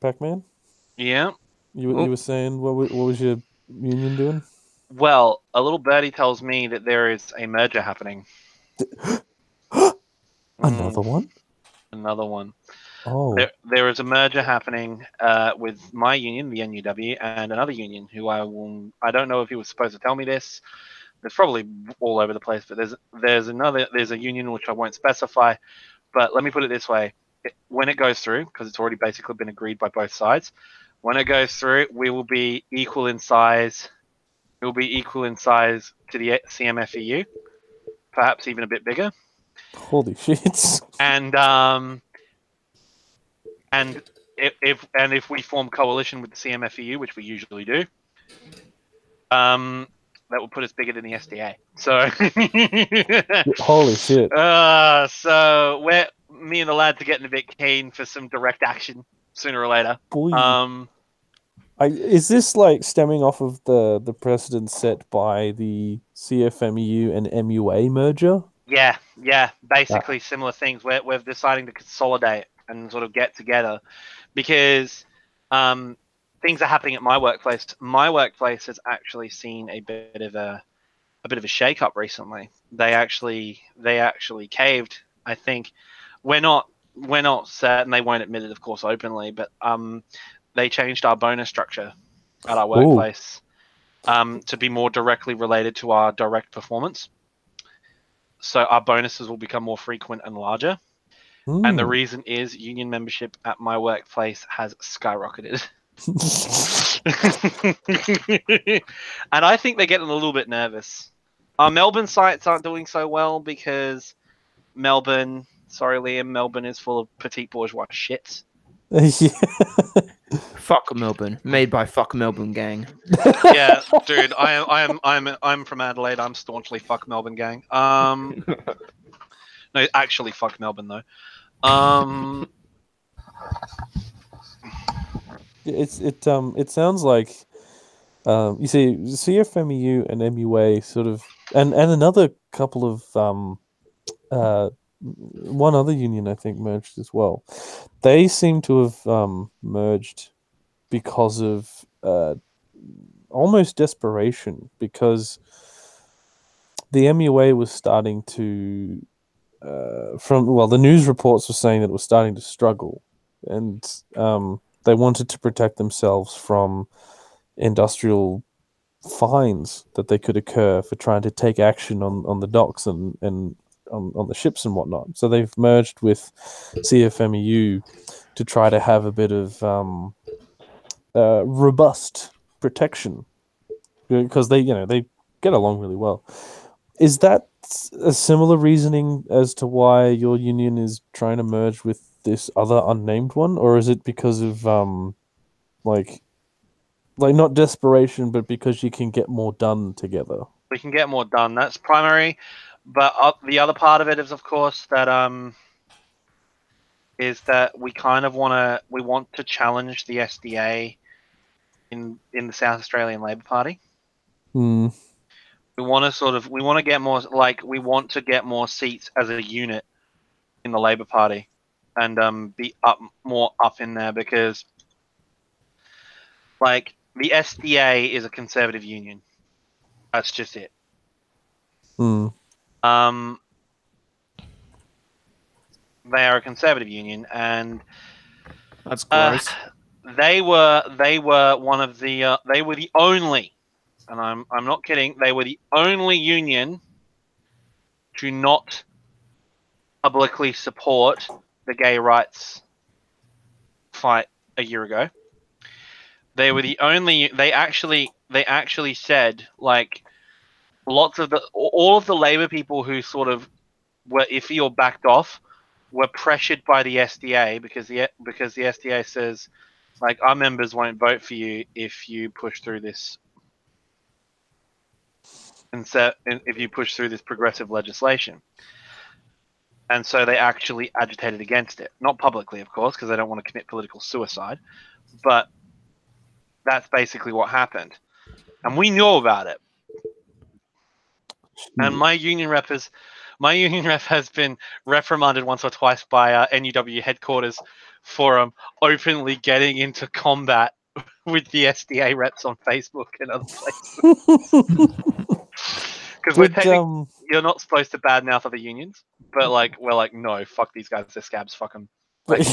Pac-Man? Yeah. You were saying what was your union doing? Well, a little birdie tells me that there is a merger happening. Another one? Another one. Oh. There is a merger happening with my union, the NUW, and another union who I don't know if he was supposed to tell me this. It's probably all over the place, but there's a union which I won't specify. But let me put it this way: when it goes through, because it's already basically been agreed by both sides, when it goes through, we will be equal in size. It will be equal in size to the CMFEU, perhaps even a bit bigger. Holy shit! And if we form coalition with the CMFEU, which we usually do, that will put us bigger than the SDA. So, holy shit! So me and the lads are getting a bit keen for some direct action sooner or later. Boy. Is this like stemming off of the precedent set by the CFMEU and MUA merger? Yeah, basically similar things. We're deciding to consolidate and sort of get together because things are happening at my workplace. My workplace has actually seen a bit of a shake-up recently. They actually caved. I think we're not certain. They won't admit it, of course, openly, but they changed our bonus structure at our workplace to be more directly related to our direct performance. So our bonuses will become more frequent and larger. And the reason is union membership at my workplace has skyrocketed. And I think they're getting a little bit nervous. Our Melbourne sites aren't doing so well because Melbourne Sorry, Liam. Melbourne is full of petite bourgeois shits. Yeah. Fuck Melbourne. Made by Fuck Melbourne gang. Yeah, dude. I'm from Adelaide. I'm staunchly fuck Melbourne gang. No, actually fuck Melbourne though. It sounds like you see CFMEU and MUA sort of and another couple of one other union I think merged as well. They seem to have merged because of almost desperation, because the MUA was starting to the news reports were saying that it was starting to struggle, and they wanted to protect themselves from industrial fines that they could occur for trying to take action on the docks and on the ships and whatnot. So they've merged with CFMEU to try to have a bit of robust protection, because they get along really well. Is that a similar reasoning as to why your union is trying to merge with this other unnamed one, or is it because of like not desperation, but because you can get more done together? We can get more done. That's primary, but the other part of it is, of course, that we kind of want to challenge the SDA in the South Australian Labor Party. Hmm. We want to get more seats as a unit in the Labor Party, and be more up in there, because like the SDA is a conservative union. That's just it. Hmm. They are a conservative union, and That's gross. they were one of the they were the only, and I'm not kidding, they were the only union to not publicly support the gay rights fight a year ago. They were the only. They actually said, like, all of the Labor people who sort of were iffy or backed off were pressured by the SDA, because the SDA says, like, our members won't vote for you if you push through this, if you push through this progressive legislation. And so they actually agitated against it. Not publicly, of course, because they don't want to commit political suicide. But that's basically what happened. And we know about it. And my union rep has been reprimanded once or twice by NUW headquarters for openly getting into combat with the SDA reps on Facebook and other places. Because you're not supposed to badmouth other unions, but we're like, no, fuck these guys, they're scabs, fuck them. Like,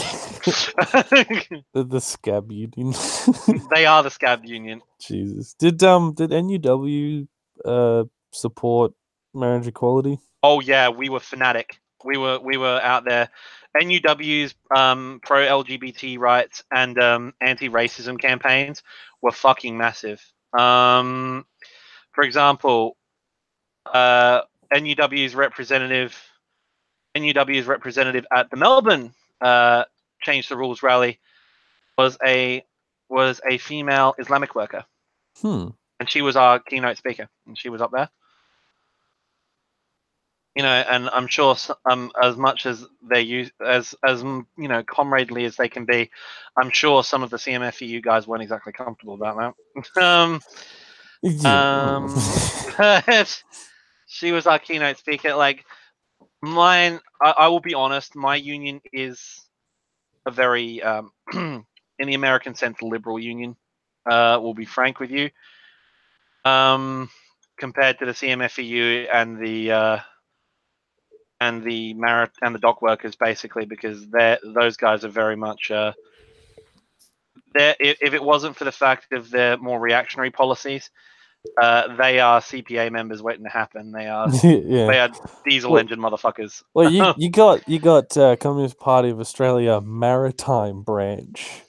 the scab union. They are the scab union. Jesus. Did NUW support marriage equality? Oh yeah, we were fanatic. We were out there. NUW's pro LGBT rights and anti-racism campaigns were fucking massive. For example, NUW's representative at the Melbourne Change the Rules rally was a female Islamic worker. Hmm. And she was our keynote speaker, and she was up there. And I'm sure as much as they use as comradely as they can be, I'm sure some of the CMFEU guys weren't exactly comfortable about that. But she was our keynote speaker. Like, mine, I will be honest, my union is a very in the American sense, liberal union. We'll be frank with you. Compared to the CMFEU and the dock workers, basically, because those guys are very much if it wasn't for the fact of their more reactionary policies, they are CPA members waiting to happen. They are they are diesel engine motherfuckers. Well, you got Communist Party of Australia Maritime branch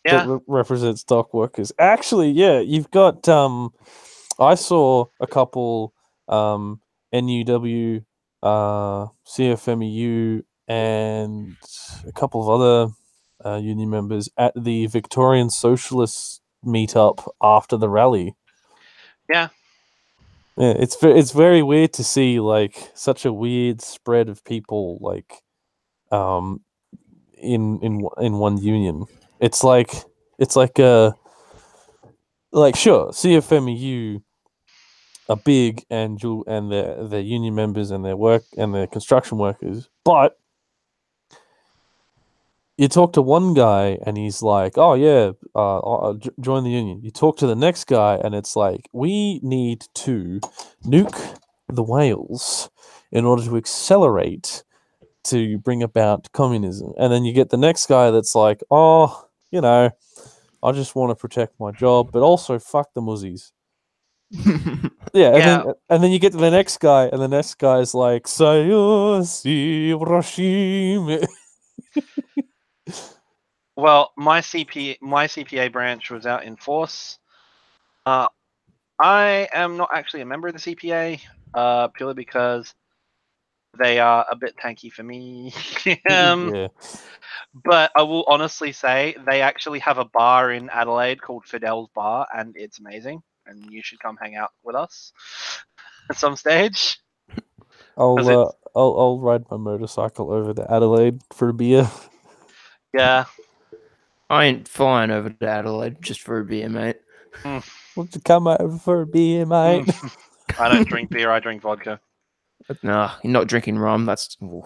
that represents dock workers. Actually, yeah, you've got I saw a couple NUW CFMEU, and a couple of other union members at the Victorian Socialist meetup after the rally. Yeah. Yeah, it's very weird to see like such a weird spread of people like in one union. It's like sure, CFMEU are big and their union members and their work and their construction workers, but you talk to one guy and he's like, "Oh yeah, join the union." You talk to the next guy and it's like, "We need to nuke the whales in order to accelerate to bring about communism." And then you get the next guy that's like, "Oh, I just want to protect my job, but also fuck the muzzies." Yeah, and then you get to the next guy, and the next guy's like, "Sayosi Rashim." Well, my CPA branch was out in force. I am not actually a member of the CPA, purely because they are a bit tanky for me. Yeah. But I will honestly say they actually have a bar in Adelaide called Fidel's Bar, and it's amazing. And you should come hang out with us at some stage. I'll ride my motorcycle over to Adelaide for a beer. Yeah. I ain't flying over to Adelaide just for a beer, mate. Want to come over for a beer, mate? I don't drink beer. I drink vodka. Nah, you're not drinking rum. That's Kind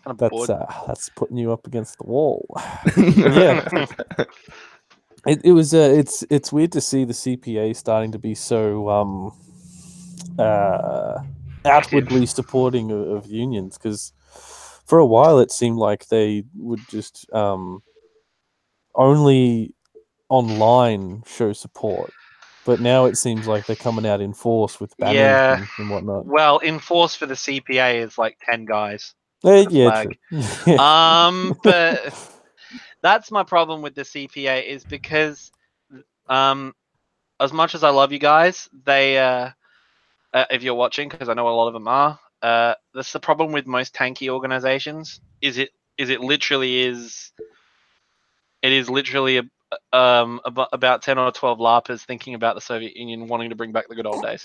of bored. That's putting you up against the wall. Yeah. It's weird to see the CPA starting to be so outwardly supporting of unions, because for a while it seemed like they would just only online show support, but now it seems like they're coming out in force with banners and whatnot. Well, in force for the CPA is like 10 guys. Yeah, true. But that's my problem with the CPA, is because as much as I love you guys, they if you're watching, because I know a lot of them are, that's the problem with most tanky organizations. It is literally about 10 or 12 LARPers thinking about the Soviet Union, wanting to bring back the good old days.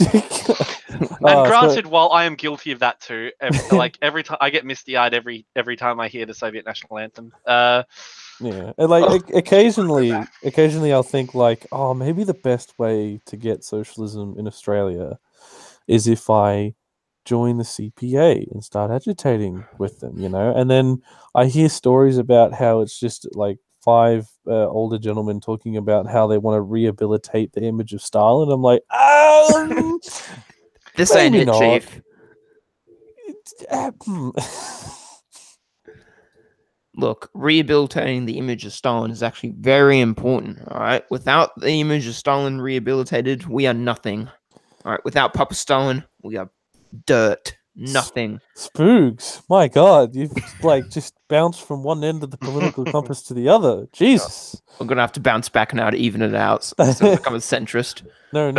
And granted, while I am guilty of that too, every time I get misty-eyed every time I hear the Soviet national anthem. Yeah, and like occasionally I'll think like, oh, maybe the best way to get socialism in Australia is if I join the CPA and start agitating with them, and then I hear stories about how it's just like five older gentlemen talking about how they want to rehabilitate the image of Stalin. I'm like, this ain't it, not. Chief. Look, rehabilitating the image of Stalin is actually very important, all right? Without the image of Stalin rehabilitated, we are nothing. All right, without Papa Stalin, we are dirt. Nothing. Spooks, my God, you've like just bounced from one end of the political compass to the other. Jesus. I'm gonna have to bounce back now to even it out, so I become a centrist. No,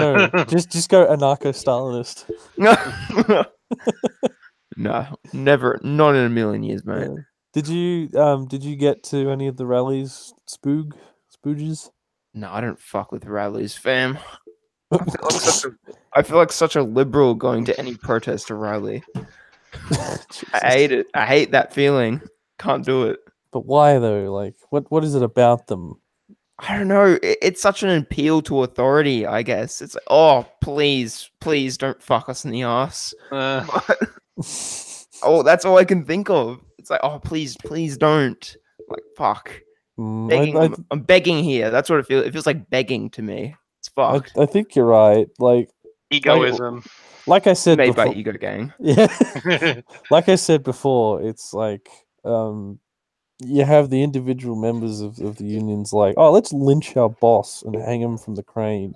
just go anarcho-Stalinist. No, never, not in a million years, mate. Yeah. Did you get to any of the rallies, Spooges? No, I don't fuck with rallies, fam. I feel like such a liberal going to any protest or rally. I hate it. I hate that feeling. Can't do it. But why though? Like, what is it about them? I don't know. It's such an appeal to authority, I guess. It's like, oh, please don't fuck us in the ass. Oh, that's all I can think of. It's like, oh, please don't. Like, fuck. I'm begging here. That's what it feels. It feels like begging to me. It's fucked. I think you're right. Like egoism. Like I said made before, by ego gang. Yeah. Like I said before, it's like you have the individual members of the unions like, oh, let's lynch our boss and hang him from the crane.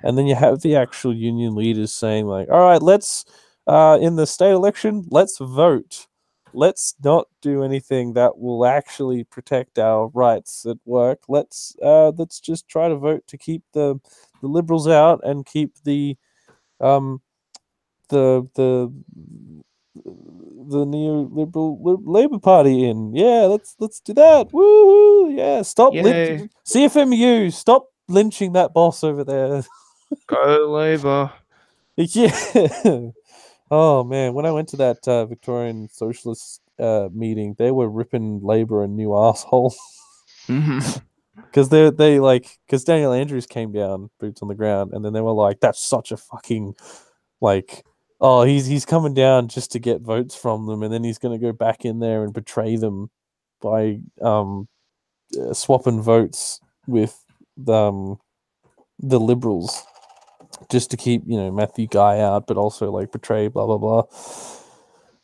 And then you have the actual union leaders saying like, all right, let's in the state election, let's vote. Let's not do anything that will actually protect our rights at work. Let's just try to vote to keep the liberals out and keep the the neoliberal Labour Party in. Yeah, let's do that. Woo! Yeah, stop Yay. CFMU. Stop lynching that boss over there. Go Labour. Yeah. Oh man, when I went to that Victorian Socialist meeting, they were ripping Labour a new asshole Mhm. because because Daniel Andrews came down, boots on the ground, and then they were like, "That's such a fucking like." Oh, he's coming down just to get votes from them, and then he's going to go back in there and betray them by swapping votes with the Liberals just to keep Matthew Guy out, but also like betray blah blah blah.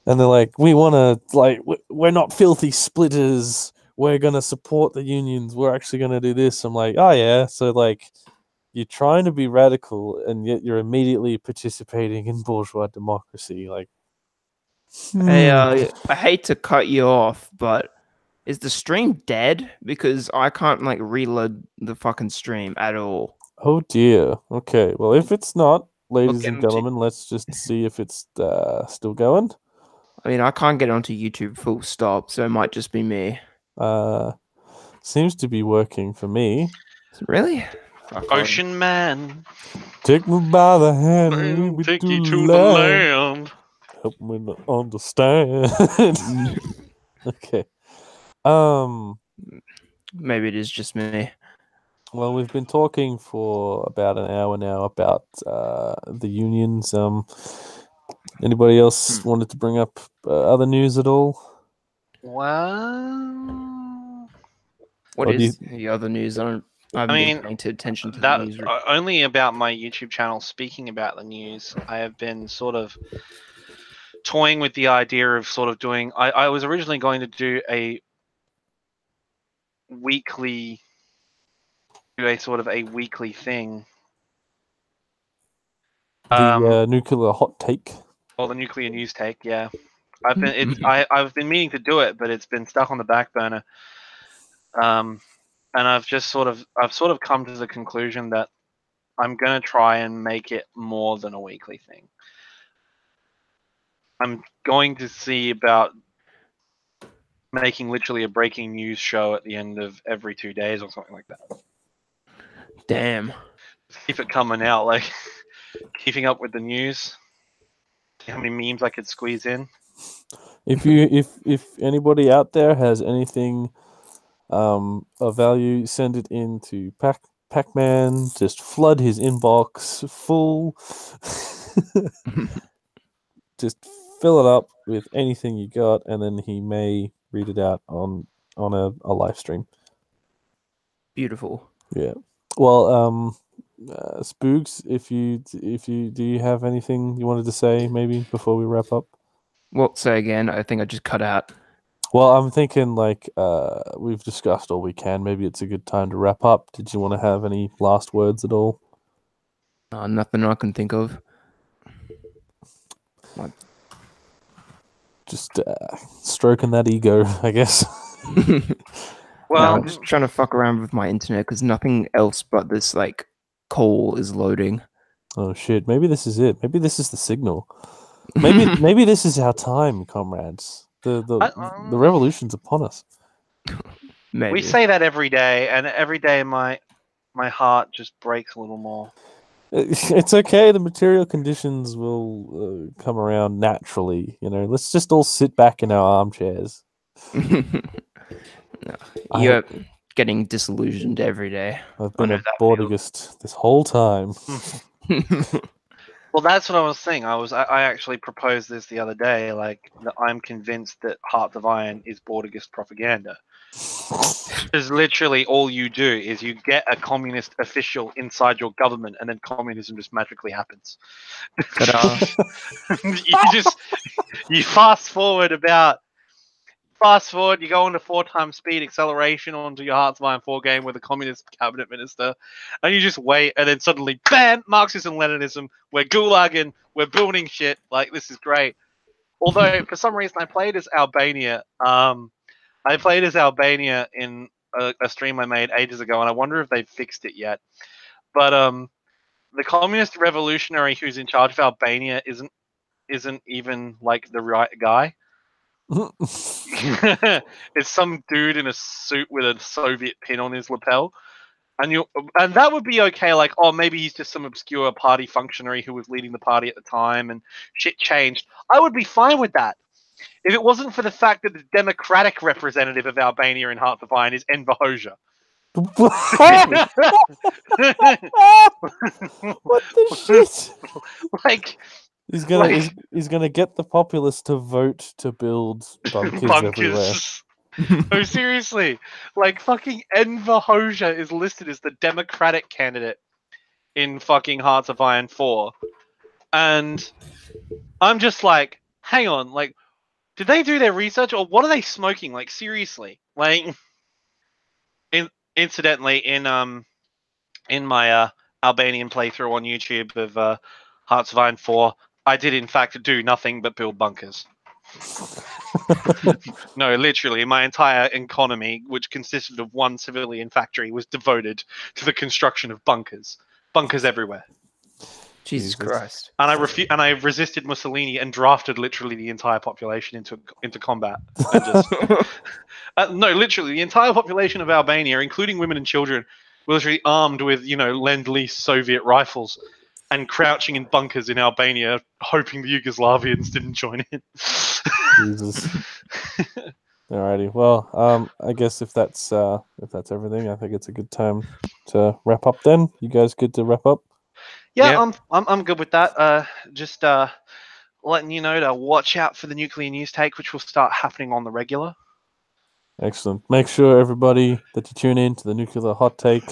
And they're like, we want to we're not filthy splitters. We're gonna support the unions. We're actually gonna do this. I'm like, oh yeah. So like, you're trying to be radical, and yet you're immediately participating in bourgeois democracy. Like, Hey, I hate to cut you off, but is the stream dead? Because I can't like reload the fucking stream at all. oh dear. Okay. Well, if it's not, ladies get and into- gentlemen, let's just see if it's still going. I mean, I can't get onto YouTube full stop, so it might just be me. Seems to be working for me. Really? Fuck off. Ocean Man, Take me by the hand, and lead me take to you the to the land. land. Help me to understand. Okay. Maybe it is just me. Well, we've been talking for about an hour now about the unions. Anybody else wanted to bring up other news at all? Well, What Or do is the other news? I haven't mean, been paying attention to the that news. only about my YouTube channel. Speaking about the news, I have been sort of toying with the idea of sort of doing. I was originally going to do a weekly, sort of a weekly thing. The nuclear hot take. Or the nuclear news take, yeah. I've been meaning to do it, but it's been stuck on the back burner. And I've sort of come to the conclusion that I'm gonna try and make it more than a weekly thing. I'm going to see about making literally a breaking news show at the end of every 2 days or something like that. Damn. Keep it coming out, like keeping up with the news. See how many memes I could squeeze in. If anybody out there has anything of value, send it in to Pac-Man. Just flood his inbox full. Just fill it up with anything you got, and then he may read it out on a live stream. Beautiful. Yeah. Well, Spooks, if you do you have anything you wanted to say maybe before we wrap up? Well, say again. I think I just cut out. Well, I'm thinking like we've discussed all we can. Maybe it's a good time to wrap up. Did you want to have any last words at all? Nothing I can think of. What? Just stroking that ego, I guess. Well, I'm just trying to fuck around with my internet because nothing else but this like call is loading. Oh shit! Maybe this is it. Maybe this is the signal. Maybe this is our time, comrades. The revolution's upon us. Maybe. we say that every day, and every day my heart just breaks a little more. It's okay. The material conditions will come around naturally. Let's just all sit back in our armchairs. You're getting disillusioned every day. I've been a Bordigist this whole time. Well, that's what I was saying. I actually proposed this the other day. Like, that I'm convinced that Hearts of Iron is Bordigist propaganda. Because literally all you do is you get a communist official inside your government, and then communism just magically happens. Ta-da. You fast forward, you go on to 4x speed acceleration onto your Hearts of Iron 4 game with a communist cabinet minister, and you just wait, and then suddenly, bam, Marxism, Leninism, we're gulagging, we're building shit, like, this is great. Although, for some reason, I played as Albania. I played as Albania in a stream I made ages ago, and I wonder if they've fixed it yet. But the communist revolutionary who's in charge of Albania isn't isn't even like the right guy. It's some dude in a suit with a Soviet pin on his lapel. And that would be okay, like, oh, maybe he's just some obscure party functionary who was leading the party at the time and shit changed. I would be fine with that. If it wasn't for the fact that the democratic representative of Albania in Hearts of Iron is Enver Hoxha. What the shit? Like, He's gonna get the populace to vote to build bunkers everywhere. Oh, seriously. Like, fucking Enver Hoxha is listed as the Democratic candidate in fucking Hearts of Iron 4. And I'm just like, hang on, like, did they do their research or what are they smoking? Like, seriously. Like, incidentally, in my Albanian playthrough on YouTube of Hearts of Iron 4, I did in fact do nothing but build bunkers. No, literally, my entire economy, which consisted of one civilian factory, was devoted to the construction of bunkers. Bunkers everywhere. Jesus Christ! And I resisted Mussolini and drafted literally the entire population into combat. And just no, literally, the entire population of Albania, including women and children, were literally armed with Lend-Lease Soviet rifles and crouching in bunkers in Albania, hoping the Yugoslavians didn't join in. Jesus. Alrighty. Well, I guess if that's everything, I think it's a good time to wrap up. Then you guys good to wrap up? Yeah. I'm good with that. Just letting you know to watch out for the nuclear news take, which will start happening on the regular. Excellent. Make sure everybody that you tune in to the Nuclear Hot Take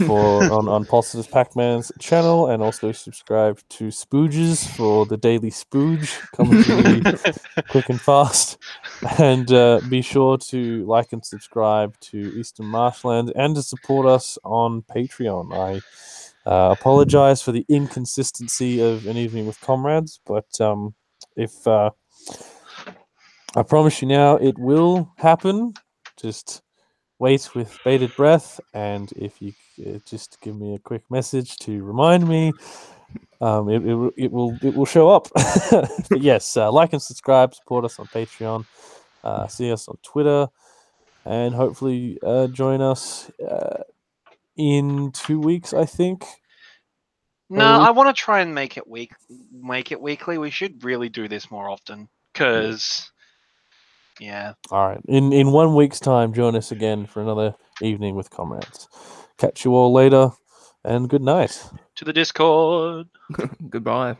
on Positive Pac-Man's channel, and also subscribe to Spooges for the daily Spooge coming to you quick and fast. And be sure to like and subscribe to Eastern Marshland and to support us on Patreon. I apologize for the inconsistency of an evening with Comrades, but if I promise you now, it will happen. Just wait with bated breath, and if you just give me a quick message to remind me, it will show up. But yes, like and subscribe, support us on Patreon, see us on Twitter, and hopefully join us in 2 weeks, I think. No, I want to try and make it weekly. We should really do this more often, because yeah. All right. In 1 week's time, join us again for another evening with Comrades. Catch you all later, and good night. To the Discord. Goodbye.